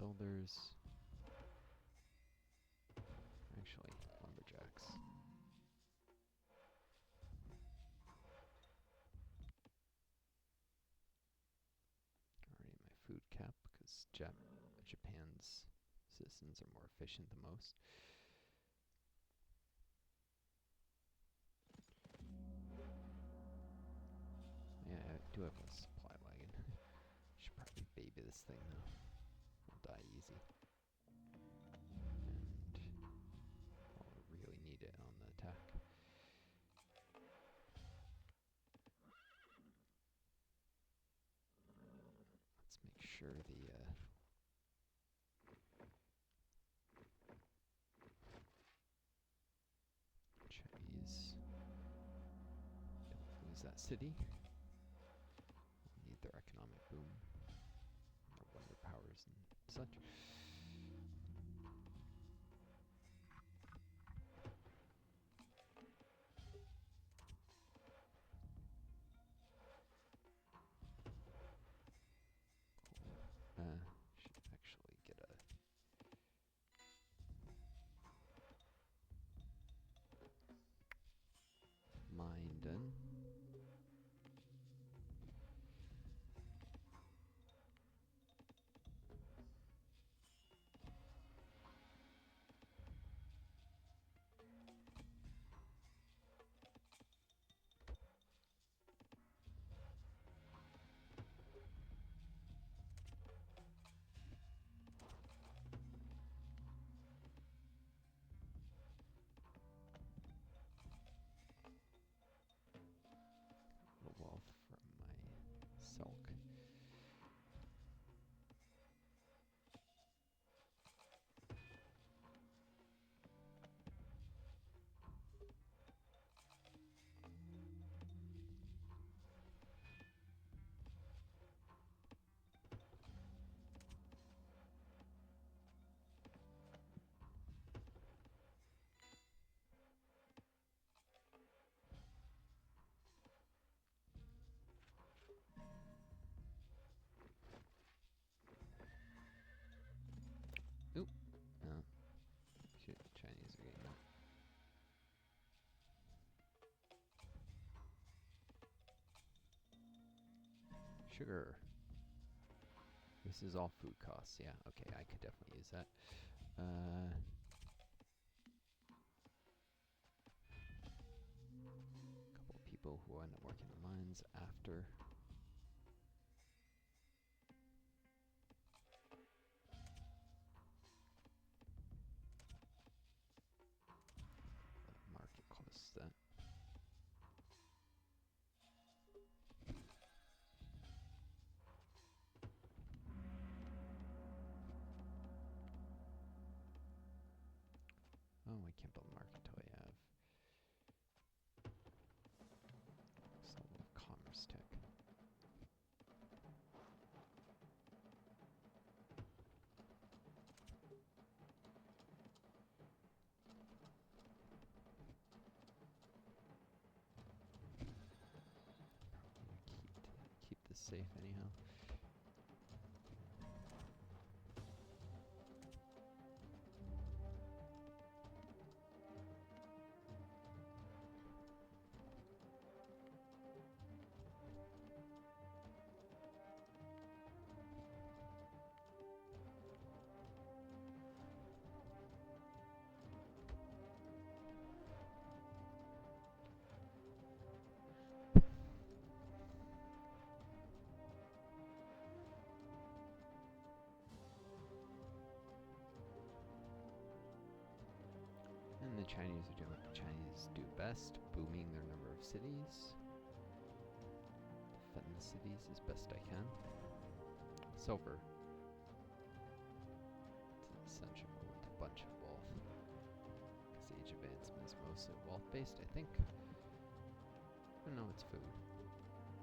Builders. Actually, lumberjacks. Already my food cap because Japan's citizens are more efficient than most. Yeah, I do have a supply wagon. Should probably baby this thing though. It'll die easy. And I'll really need it on the attack. Let's make sure the Chinese don't lose that city. We'll need their economic boom, their wonder powers and such. Should actually get a mine done. Sugar. This is all food costs. Yeah, okay, I could definitely use that. Couple people who end up working in mines after. Market close to that. Oh, I can't build a market until I have some level of commerce tech. Keep this safe anyhow. And the Chinese are doing what the Chinese do best, booming their number of cities. Defend the cities as best I can. Silver. It's an essential with a bunch of wealth. Because age advancement is mostly wealth-based, I think. Oh no, it's food.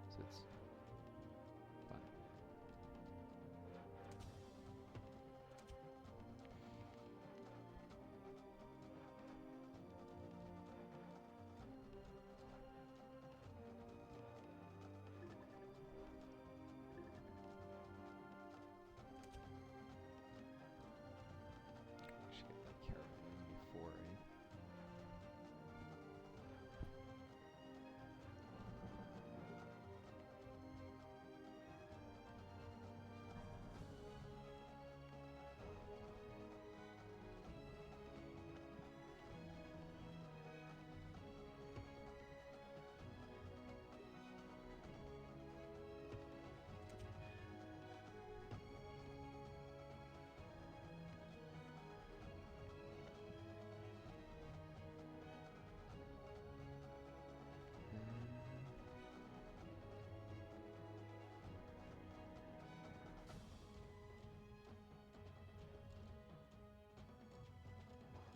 So it's fine. Should get that caravan before, eh?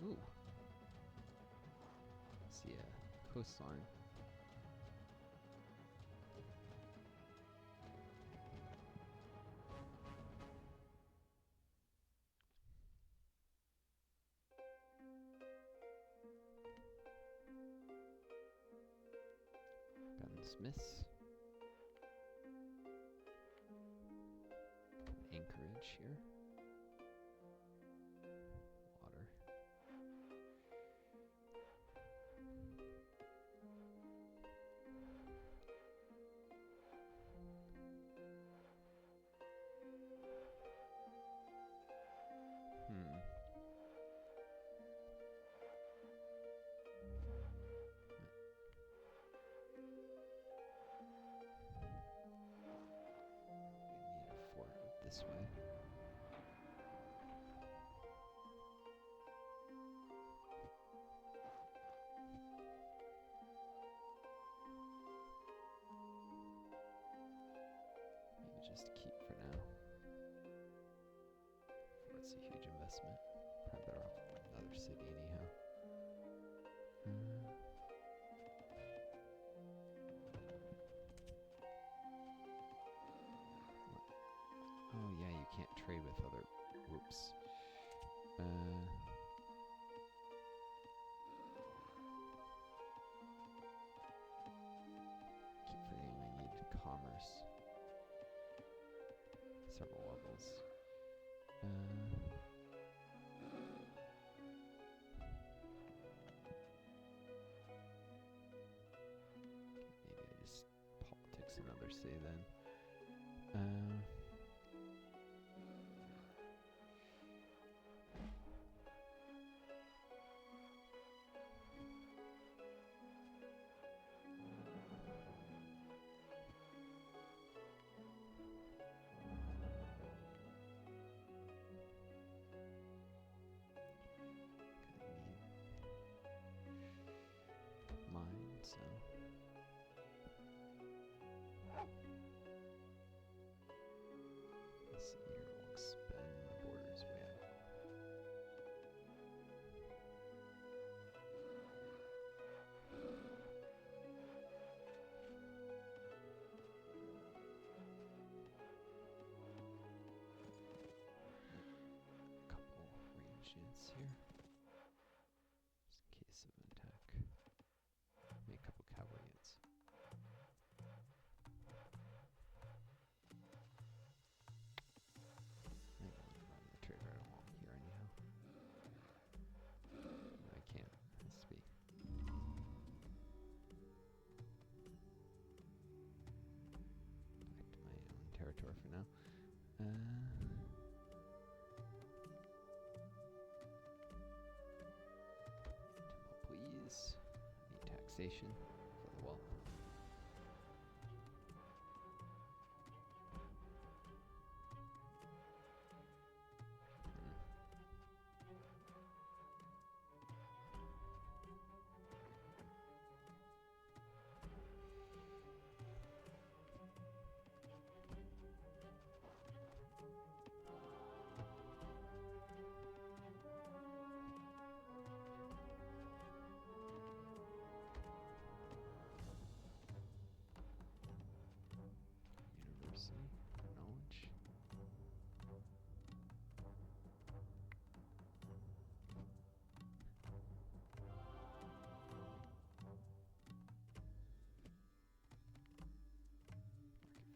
Ooh. See a coastline. Gunsmiths. Anchorage here. Water. This way. Maybe just keep for now. Before it's a huge investment. Probably better off with another city anyhow. Oh yeah, you can't trade with other groups. Keep forgetting I need commerce. Several levels. Maybe I just politics another say then. see here, we'll expand the borders we have. Couple range units here, just in case of an attack. Maybe a couple cavalry units. Might want to run the trade right along here anyhow. No, I can't. It has to be. Back to my own territory for now. Temple, please. I need taxation for the wealth. University, knowledge. Market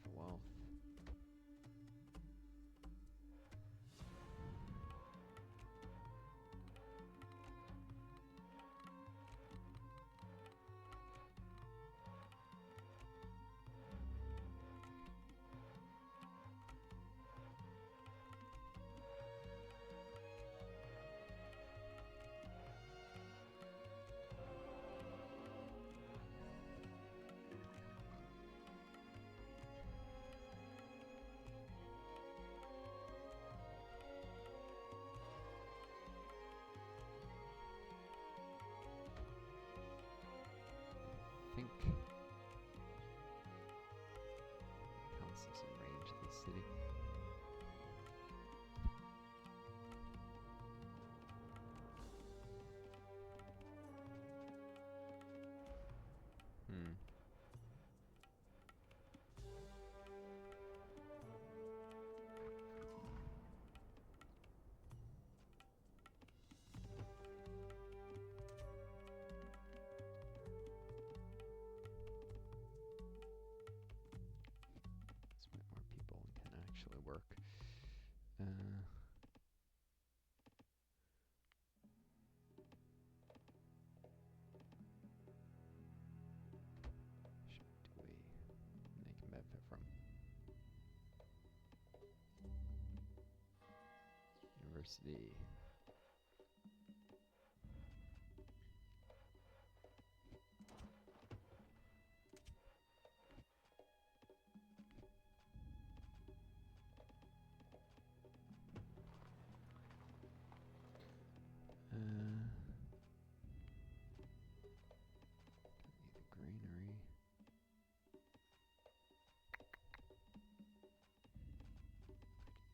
for wealth. I think council's in range of the city. This might more people can actually work. Should we they can benefit from? University. Don't need the granary.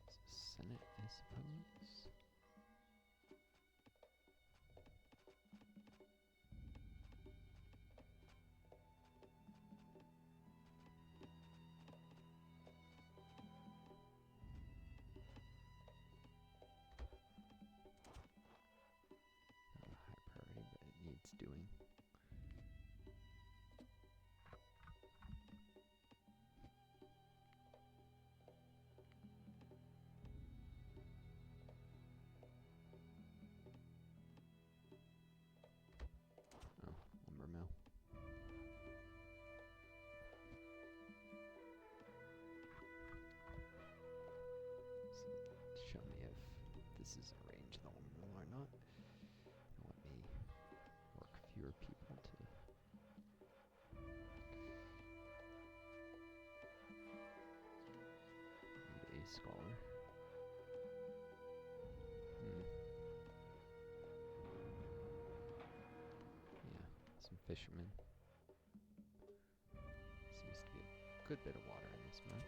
Use the Senate, I suppose. Not a high priority, but it needs doing. Oh, lumber mill. So show me if this is a range of the lumber mill or not. And let me work fewer people to need a scholar. Yeah, some fishermen. Seems to be a good bit of water in this map.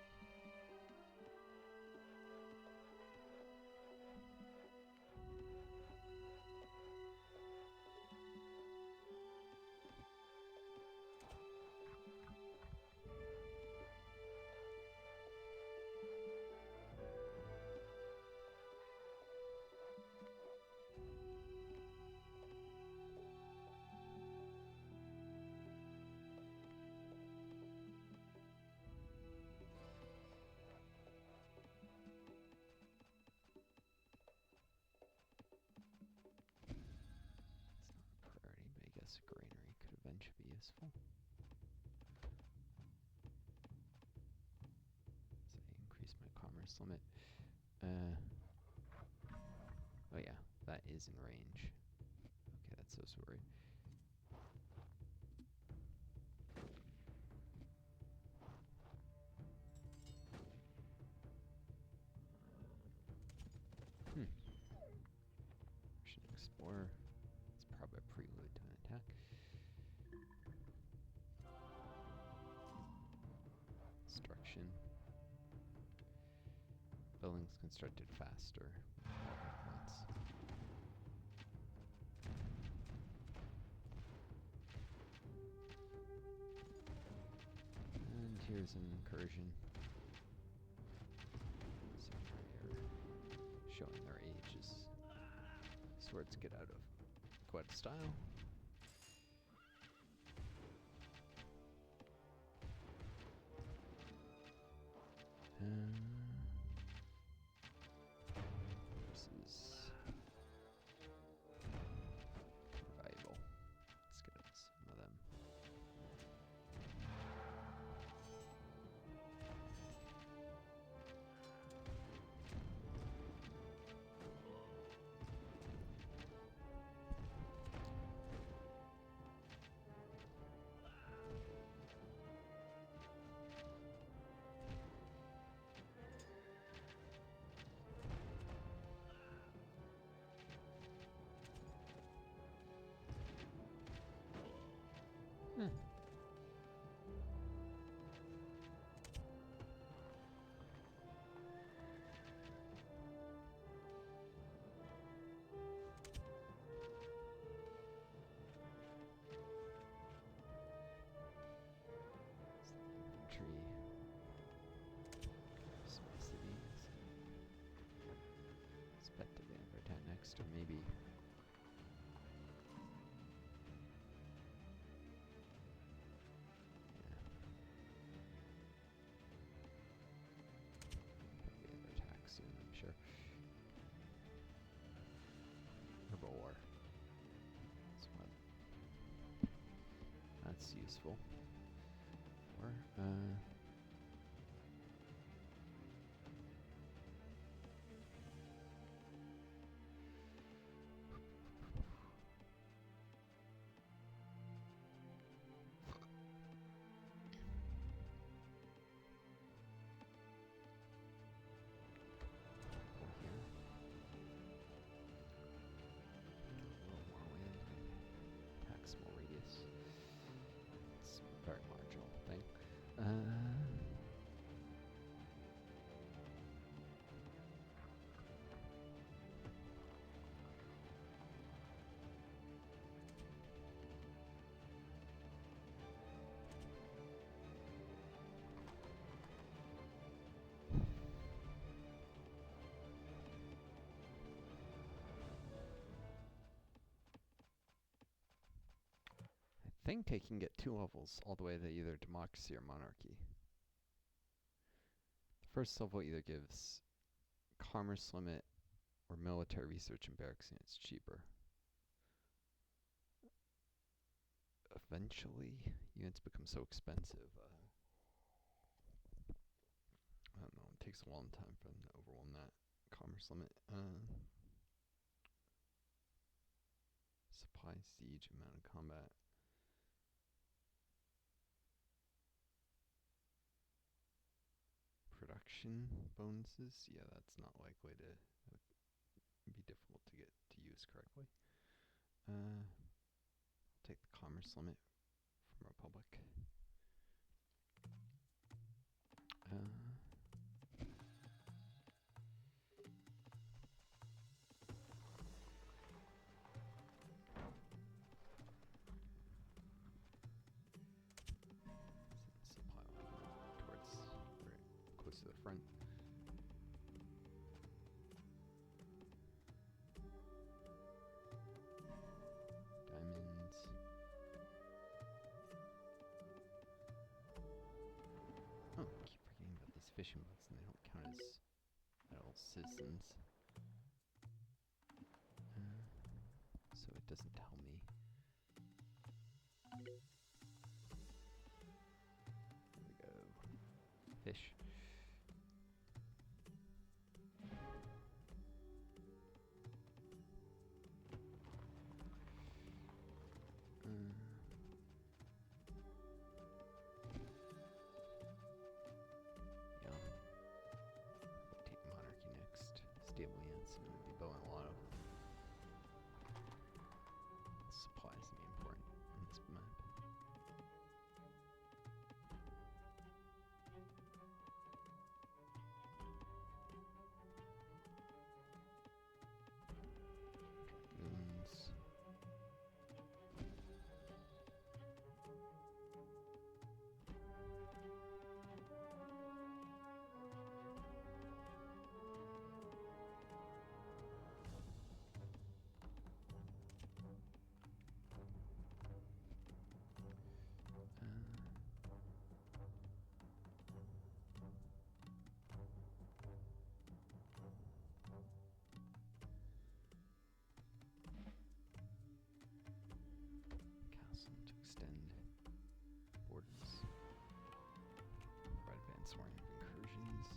this granary could eventually be useful. So I increase my commerce limit. Oh yeah, that is in range. Okay, that's so sorry. Should explore. It's probably a prelude to an attack. Construction. Buildings constructed faster. Points. And here's an incursion. So they're showing their ages. Swords get out of quite style. Versus valuable. Let's get some of them. Small cities. Expected to have attack next, or maybe. Probably have attack soon, I'm sure. Herbivore. That's useful. Or, small radius. It's a very marginal thing. I think I can get 2 levels all the way to either democracy or monarchy. The first level either gives commerce limit or military research and barracks, and it's cheaper. Eventually, units become so expensive. I don't know, it takes a long time for them to overwhelm that commerce limit. Supply, siege, amount of combat. Production bonuses, yeah, that's not likely to be difficult to get to use correctly. I'll take the commerce limit from Republic. Close to the front. Diamonds. Oh, I keep forgetting about these fishing boats, and they don't count as adult citizens. So it doesn't tell me. Fish. Yeah. Take monarchy next. Stable units and be building a lot of supplies to be important on this map. Dragoons. Castle to extend borders. Provide advanced warning of incursions.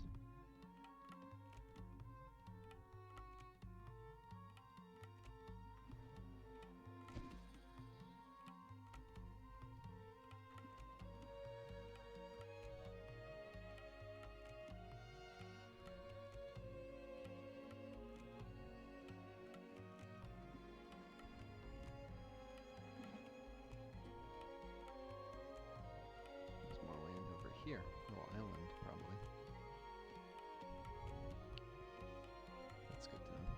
There's more land over here. Little island, probably. That's good to know.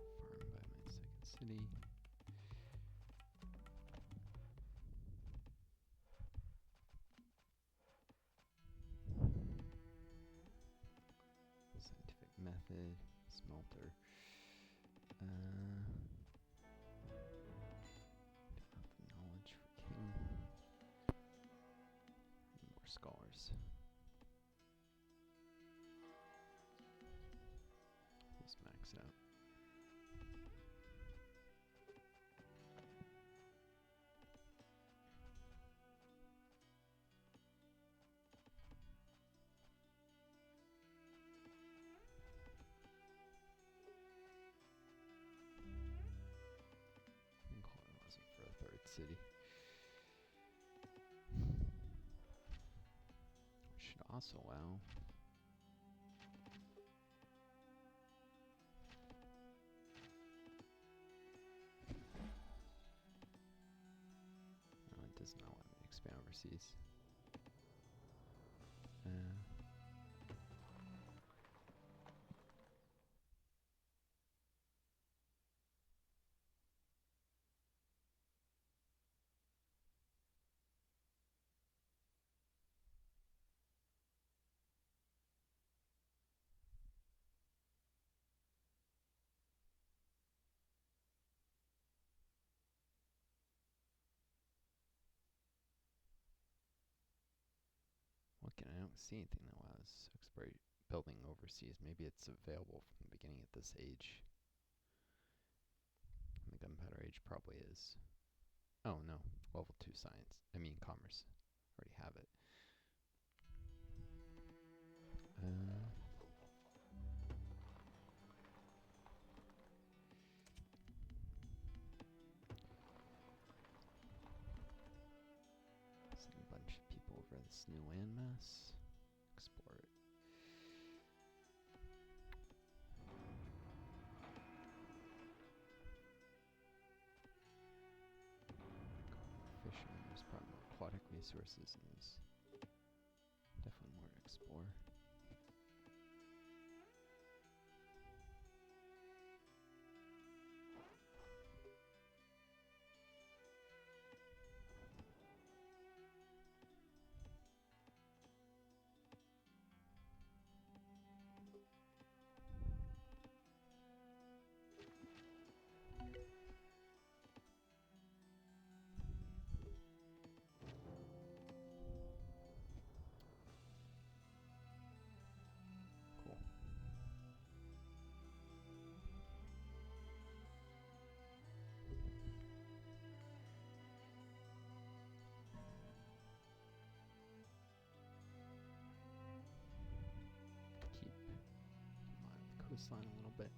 Farmed by my second city. Scientific method, smelter. Don't have the knowledge for king. Need more scholars. Let's max out. And colonialism for a third city. Should also allow no, it does not let me expand overseas. Looking, I don't see anything that allows exploit building overseas. Maybe it's available from the beginning at this age. And the gunpowder age probably is. Oh no, level 2 science. I mean commerce. Already have it. Send a bunch of people over this new landmass. Explore it. Fishing, there's probably more aquatic resources in these. Definitely more to explore. coastline a little bit.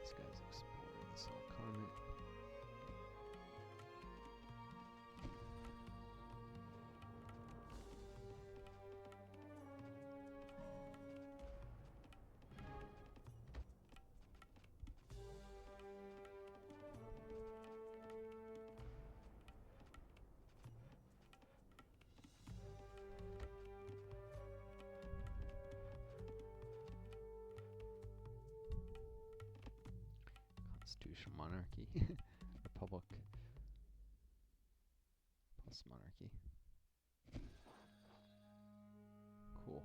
This guy's exploring this little comet. Constitutional monarchy. Republic plus monarchy. Cool.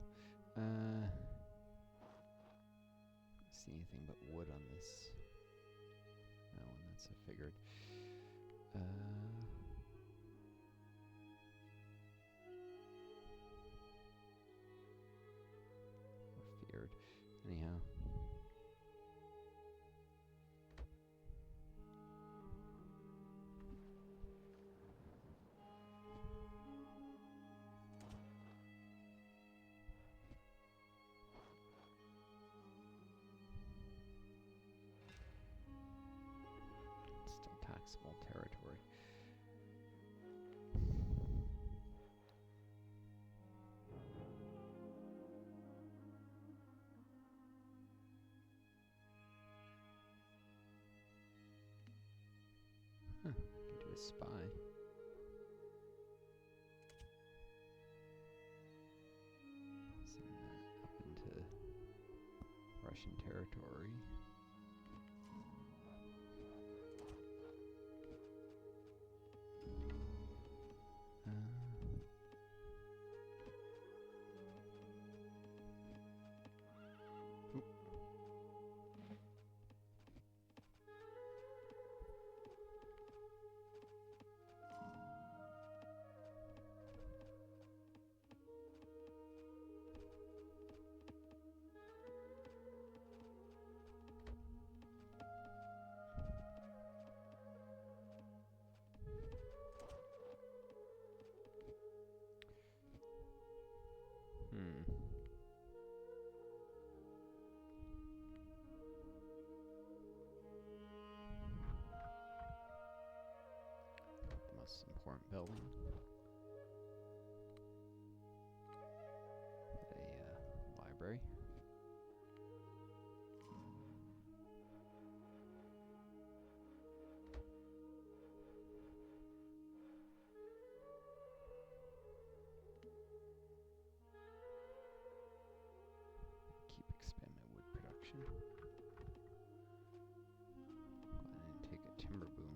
See anything but wood on this? No, and that's I figured. Or feared. Anyhow. Still taxable territory. Huh, can do a spy. Send that up into Russian territory. building. A library. Keep expanding my wood production. Glad I didn't take a timber boom.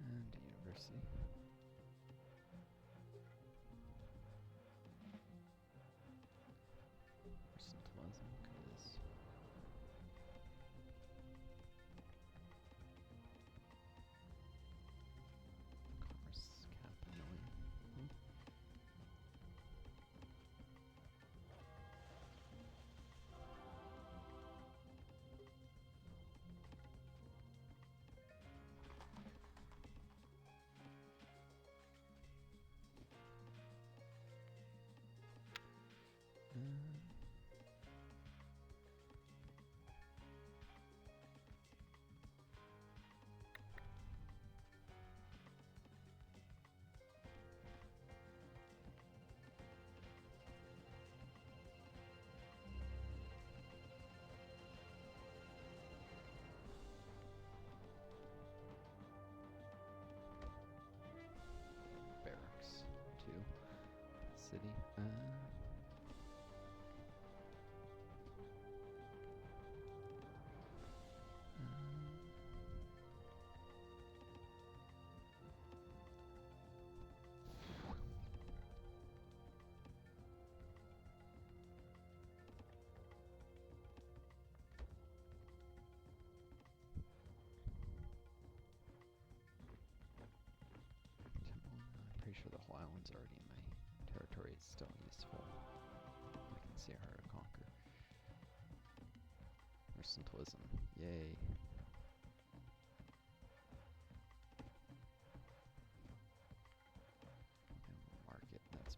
And university. Mercantilism, because commerce cap annoying. Barracks to city. I'm pretty sure the whole island's already in my territory. It's still useful. I can see how to conquer. Mercantilism. Yay. And market. That's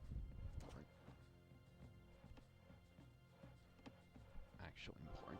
actually important.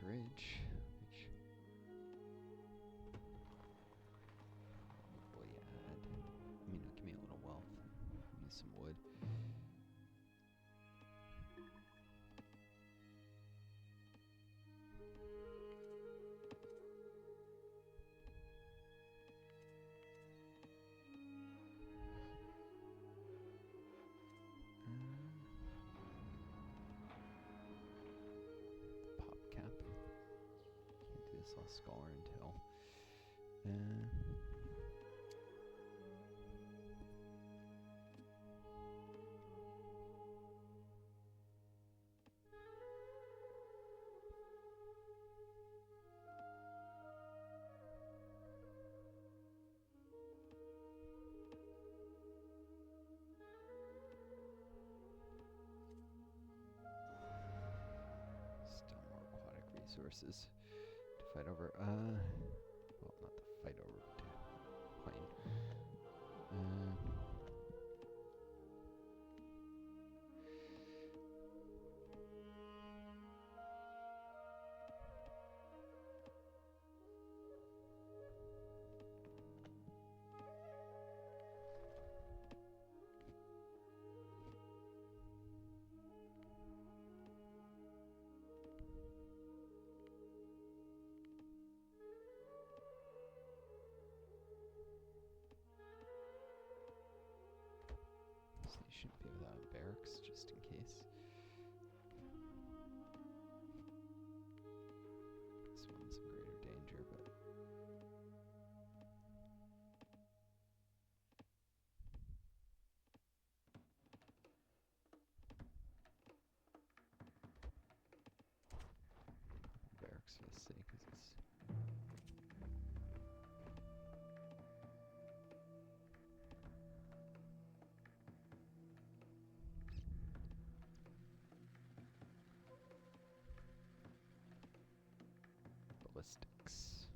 Anchorage, which probably add, give me a little wealth, give me some wood. Pop cap. Can't do this all scholar until. Still more aquatic resources to fight over. Well, not to fight over, but to ballistics.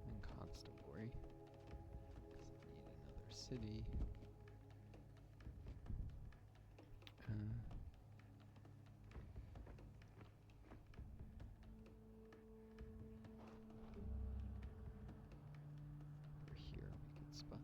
And constabulary, because I need another city. Over here would be a good spot.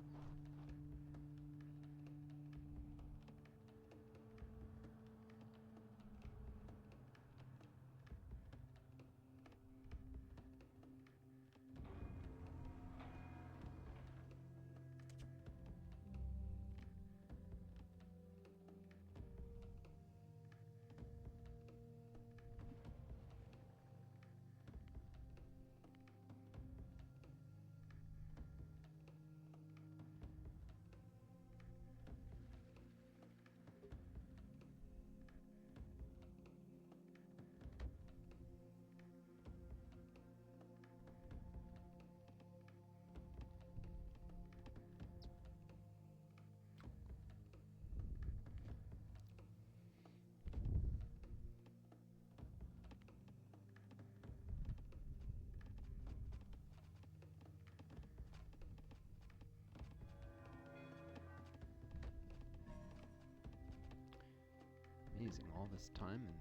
Amazing, all this time and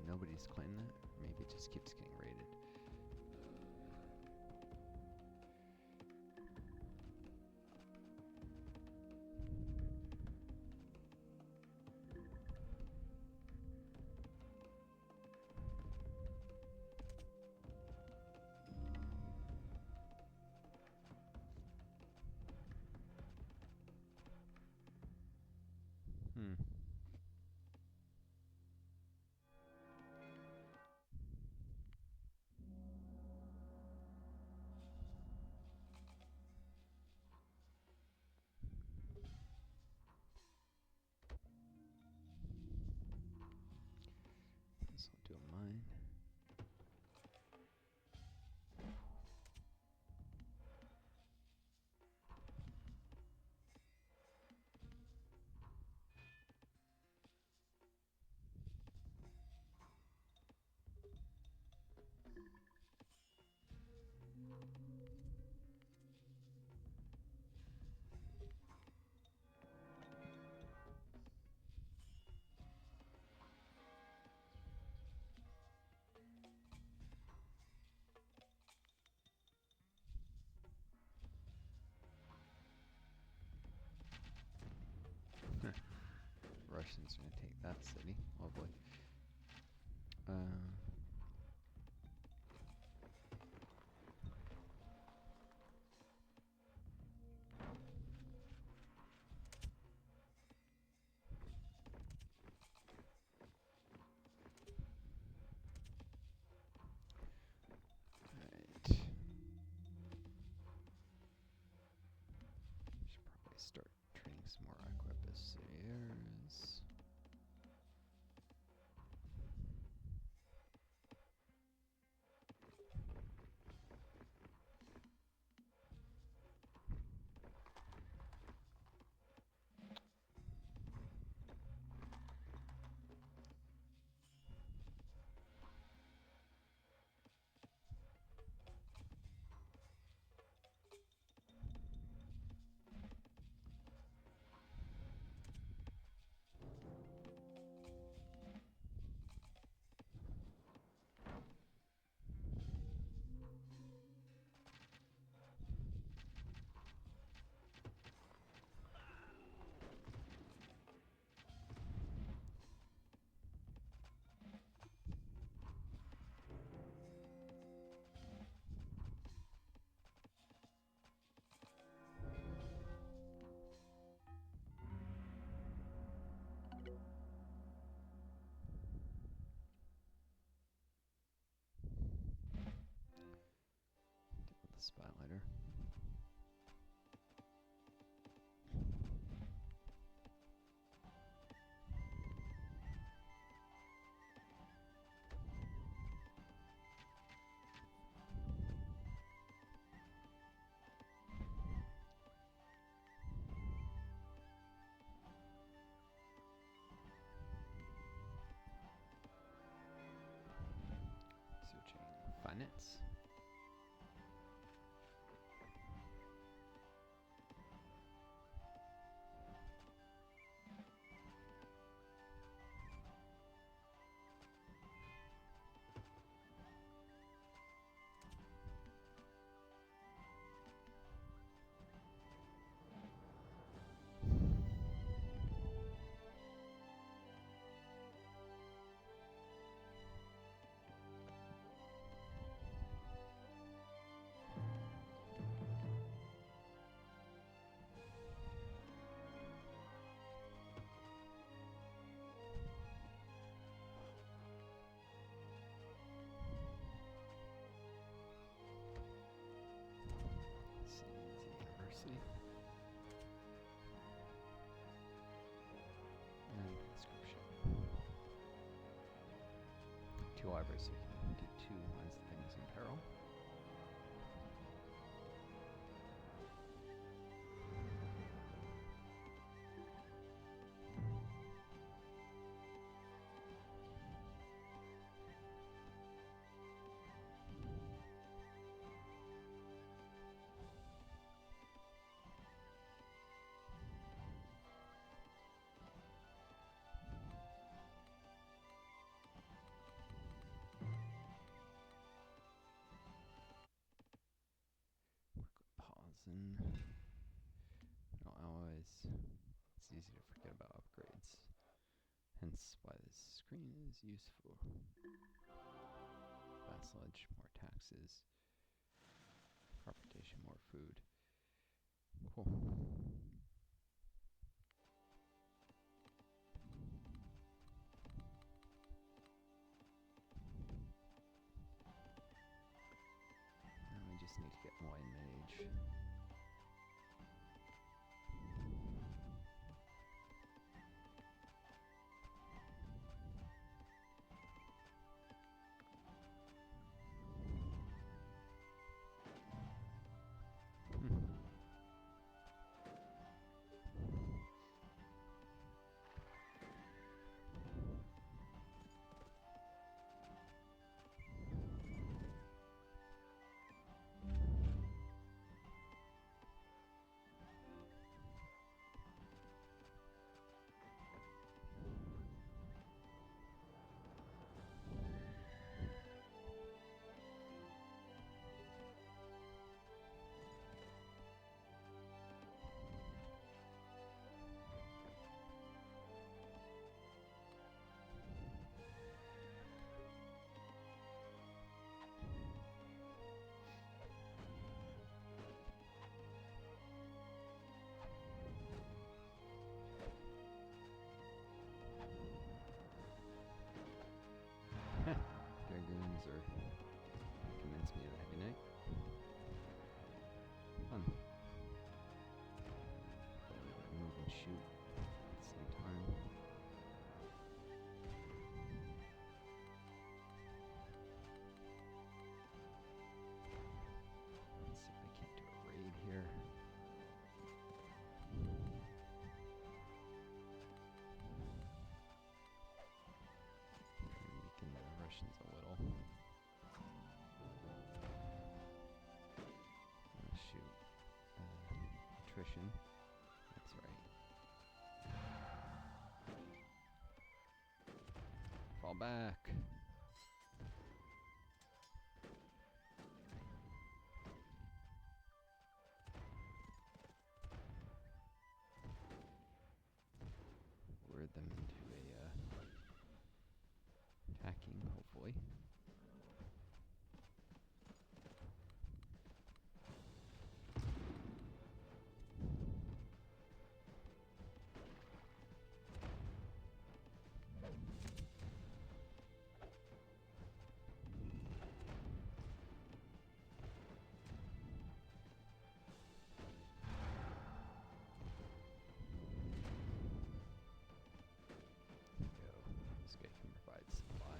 nobody's claimed that. Maybe it just keeps getting raided. This will do a mine. Russians are gonna take that city. Oh boy. Alright. Should probably start training some more arquebusiers. Spotlighter. No alloys. It's easy to forget about upgrades. Hence why this screen is useful. Vassalage, more taxes. Propertation, more food. Cool. Now we just need to get wine mage. Dragoons are convince me of the heavy knight. Fun. Move and shoot at the same time. Let's see if I can't do a raid here. Weaken the Russians a little. Shoot. Attrition. That's right. Fall back. Lure them into a attacking, hopefully. This guy can provide supply.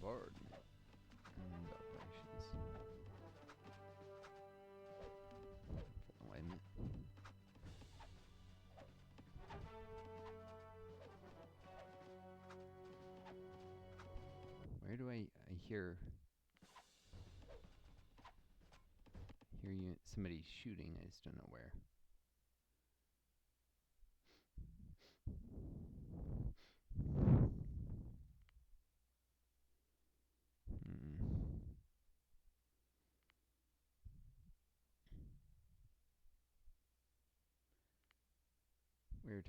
Bombardment and operations. For alignment. Where do I hear you somebody shooting? I just don't know where. Weird.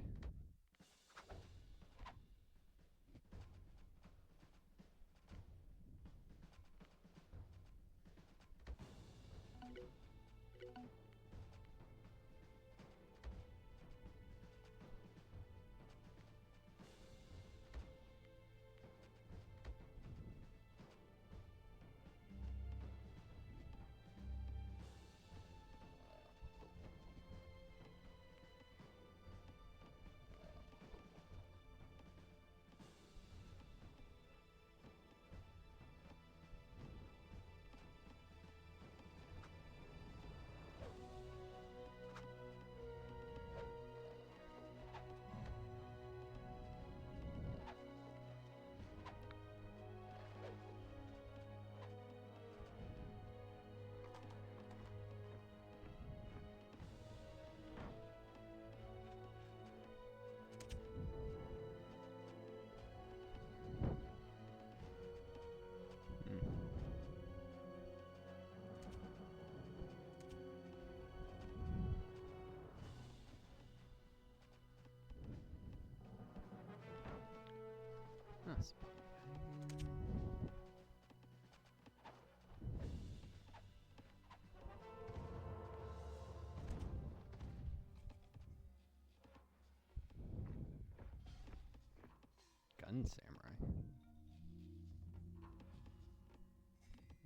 Gun samurai.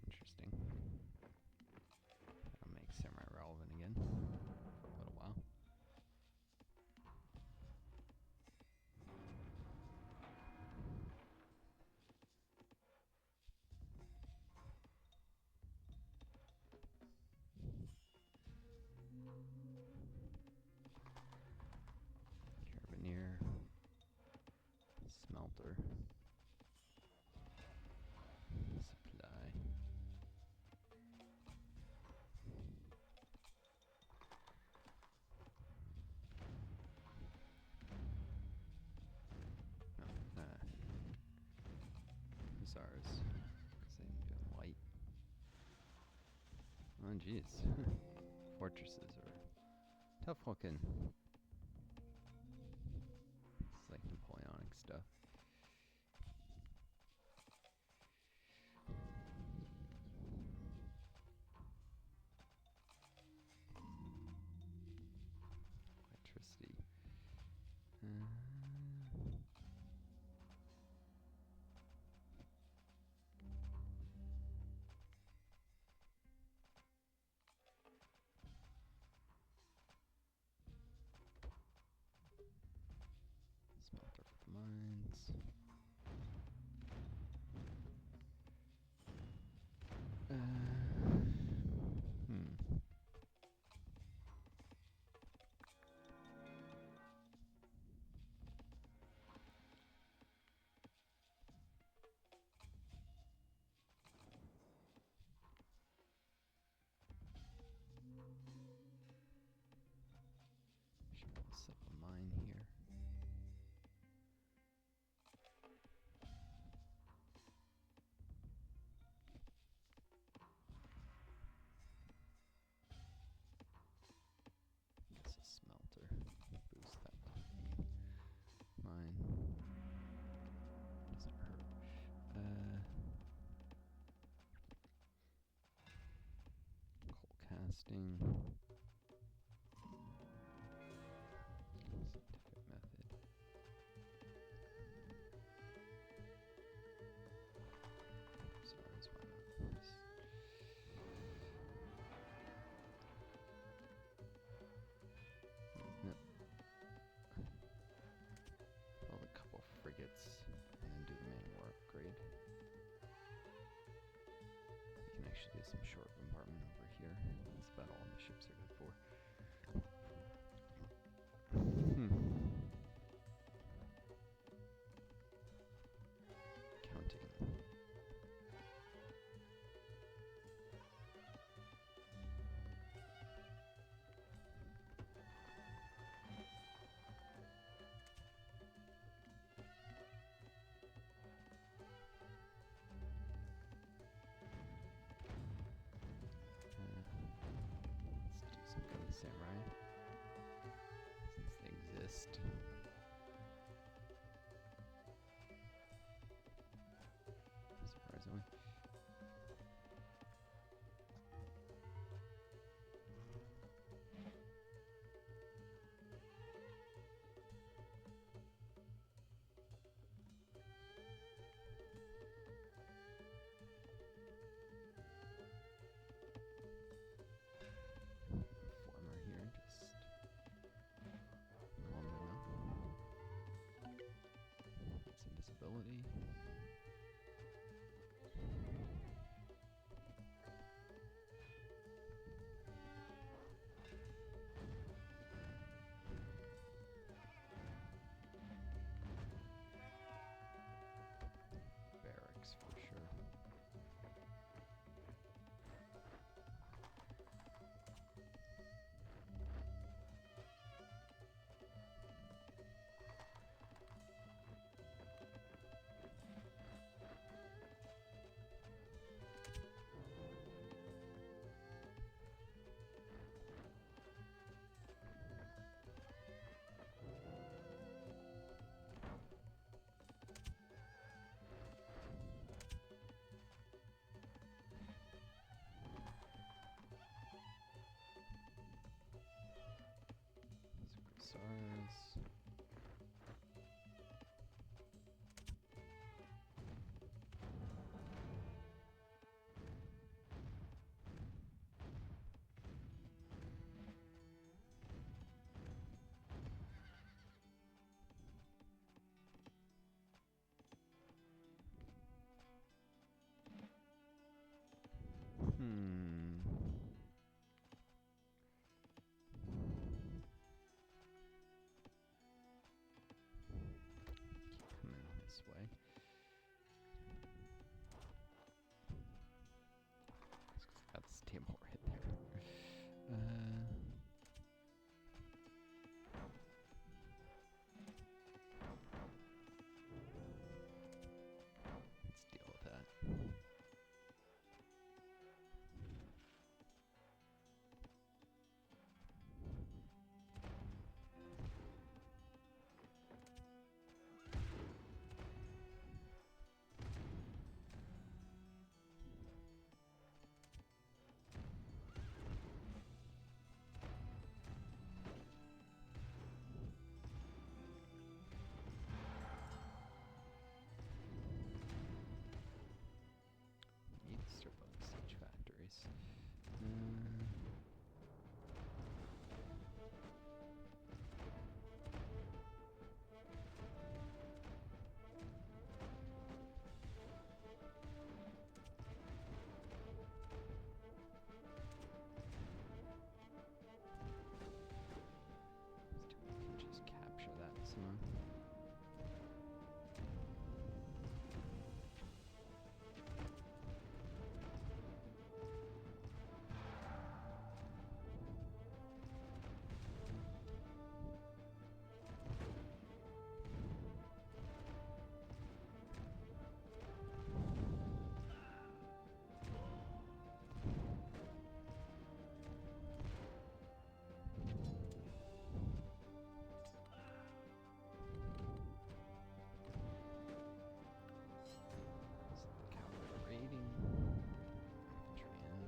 Interesting. That'll make samurai relevant again for a little while. Carabiner. Smelter. Supply. No, Hussars. Because they can do light. Oh, jeez. Fortresses are tough looking. It's like Napoleonic stuff. Electricity. Smelter for the mines. Should probably set up a mine here. Guess a smelter. Boost that mine. Doesn't hurt. Coal casting. Scientific method. Sorry, it's my voice. Yep. Build a couple frigates and then do the manual upgrade. We can actually do some short bombardment over here. That's about all the ships are good for. Counting. Hmm. Keep coming this way. Got this table right there. Let's deal with that. Need to start building siege factories. We can just capture that somehow. Cavalry raiding. Infantry in.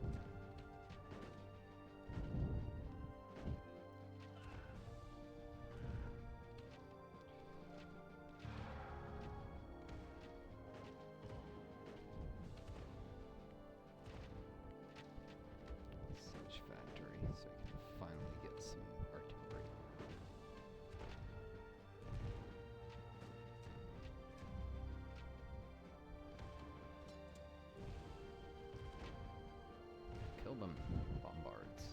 Siege factory, so I can finally get some artillery. Kill them, bombards.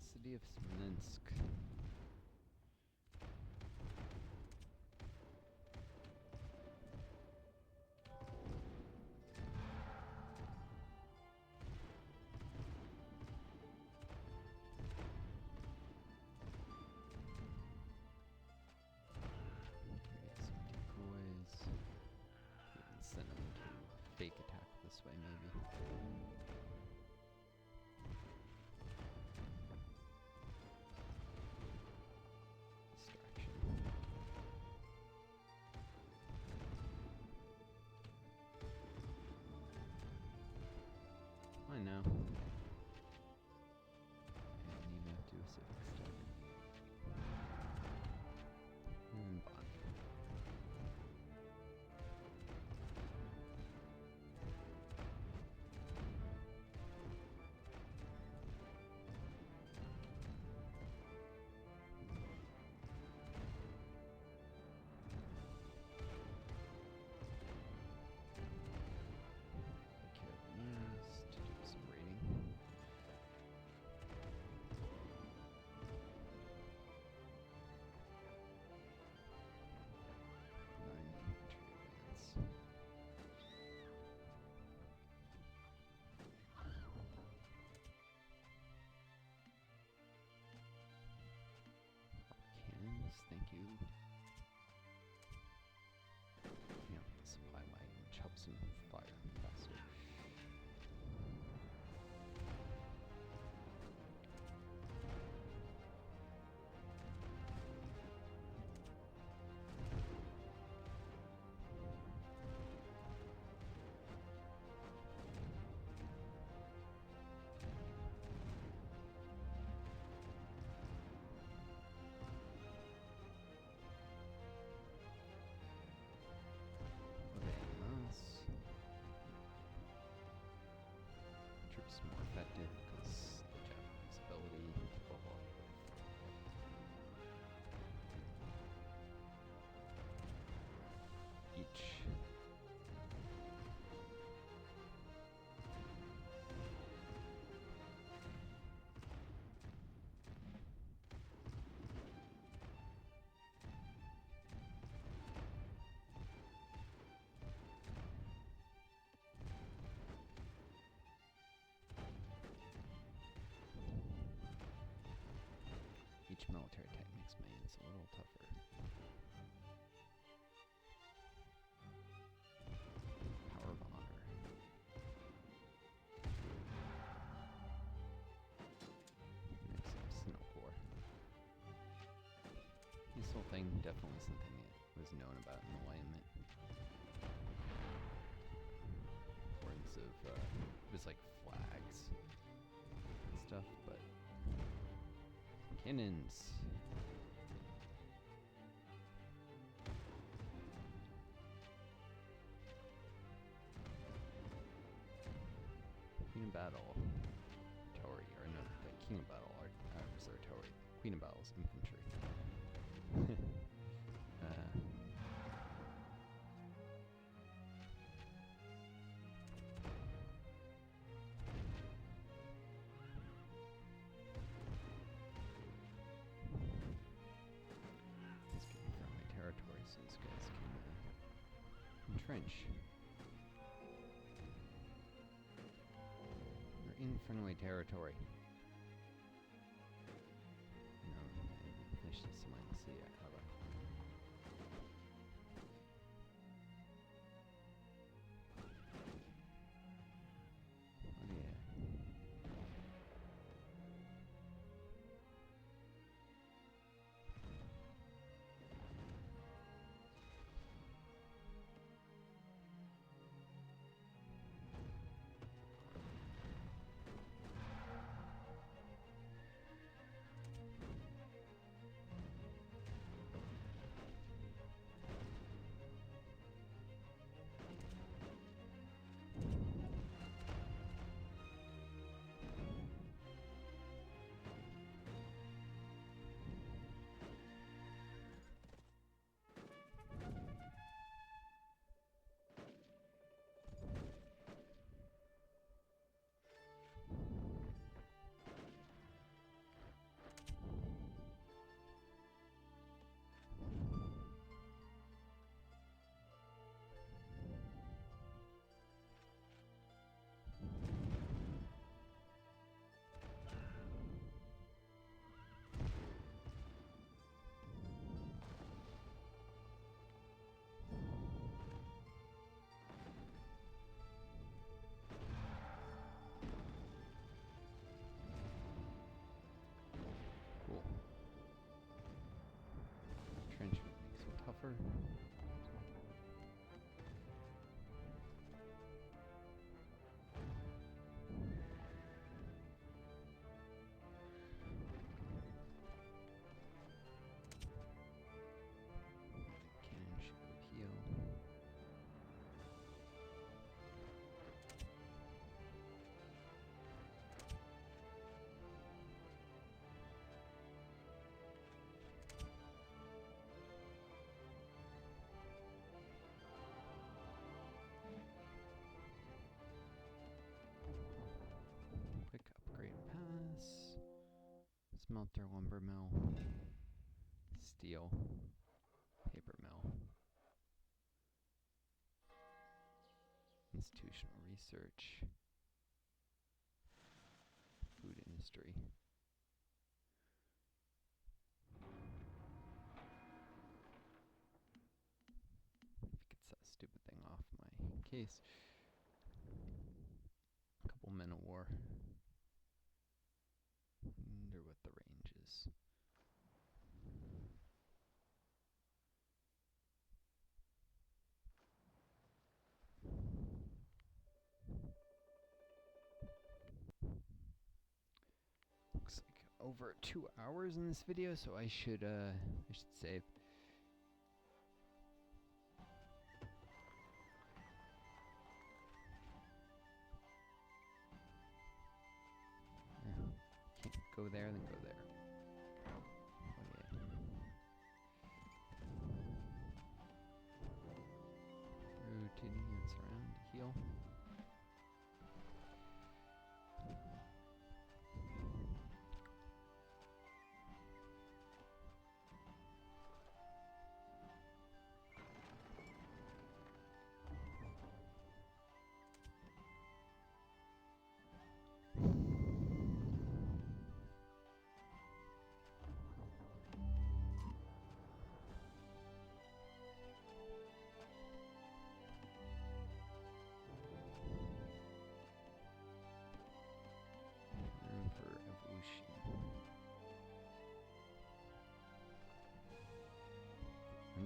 City of Smolensk. Create some decoys. Even send them to fake attack this way, maybe. Distraction. I know. I didn't even have to do a civic stack. Bond. To do some raiding. Cannons, thank you. Yeah, supply light, which helps him fire faster. military techniques, man. It's a little tougher. Power of honor. Next up, Snow Corps. This whole thing definitely something that was known about in alignment. Importance of just like flags and stuff, but cannons. Queen of Battle, artillery, or no, the King of Battle, was artillery. Queen of Battle's infantry. He's getting friendly territory, so these guys can entrench. We're in friendly territory. No, I haven't finished this one. Let's see. How about oh yeah. Cool. Entrenchment makes them tougher. Cannon should heal. Quick upgrade pass. Smelter, lumber mill. Steel. Paper mill. Institutional research. Food industry. If it gets that stupid thing off my case. A couple men of war. Wonder what the range is. Looks like over 2 hours in this video, so I should save. Can't go there, then go there. Oh yeah. Rotating units around to heal.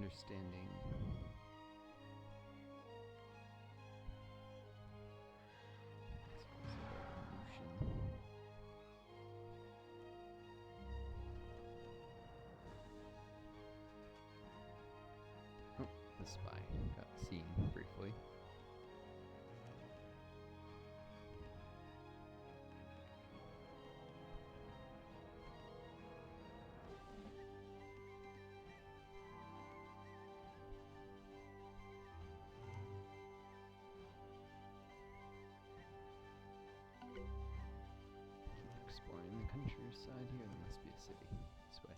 understanding oh, the spy got seen briefly. Exploring the countryside here. There must be a city this way.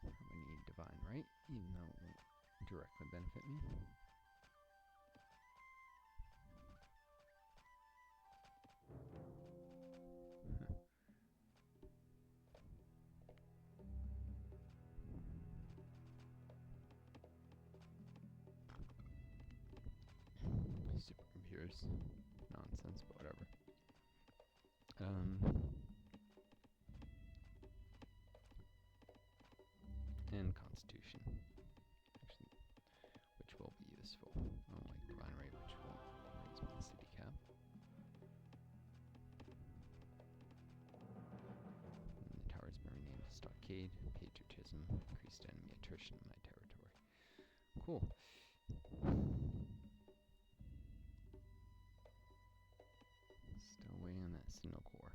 Probably need divine, right? Even though it won't directly benefit me. Supercomputers. Nonsense, but whatever. And Constitution. Actually, which will be useful. Unlike Divine Rate, which won't raise my city cap. And the tower's been renamed to Stockade. Patriotism. Increased enemy attrition in my territory. Cool. Still waiting on that signal core.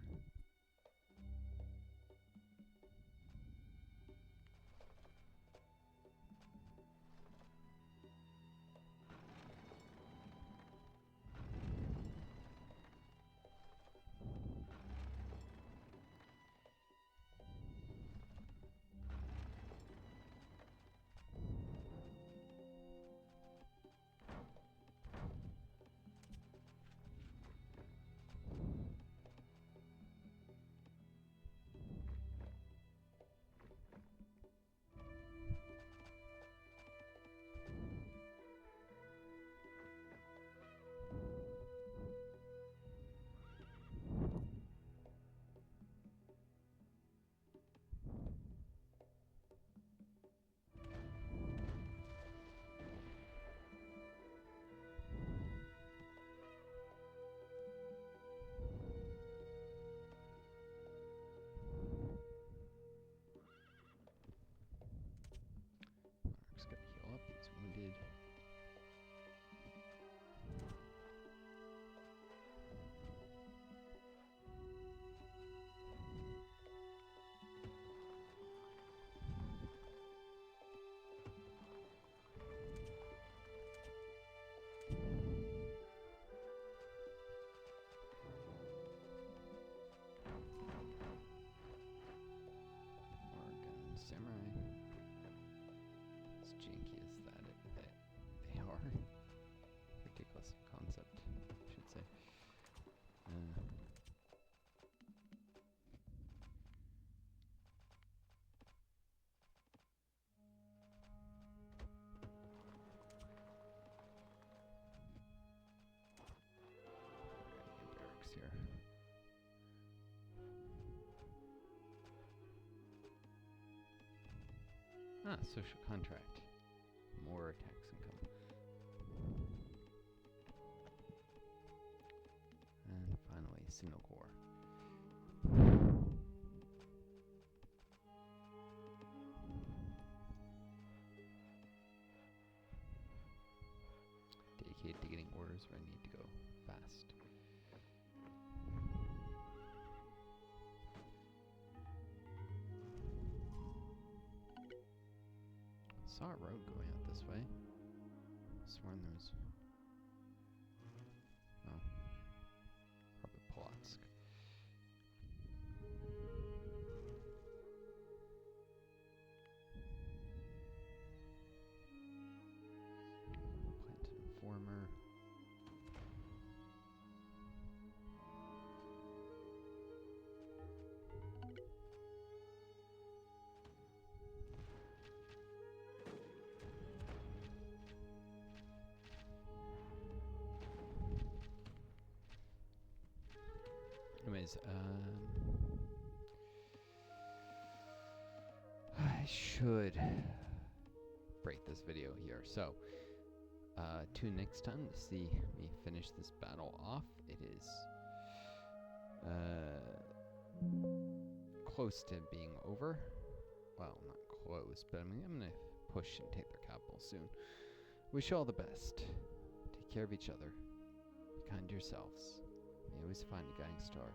Barracks gotta heal up, he's wounded. Morgan Samurai. As janky as they are. Ridiculous concept, I should say. Barracks here. Ah, social contract. More tax income. And finally, signal core. Dedicated to getting orders where I need to go fast. Saw a road going out this way. Sworn there was. Oh. Probably Polotsk. Plant informer. Anyways, I should break this video here. So, tune next time to see me finish this battle off. It is close to being over. Well, not close, but I'm gonna push and take their capital soon. Wish you all the best. Take care of each other. Be kind to yourselves. May always find a guiding star.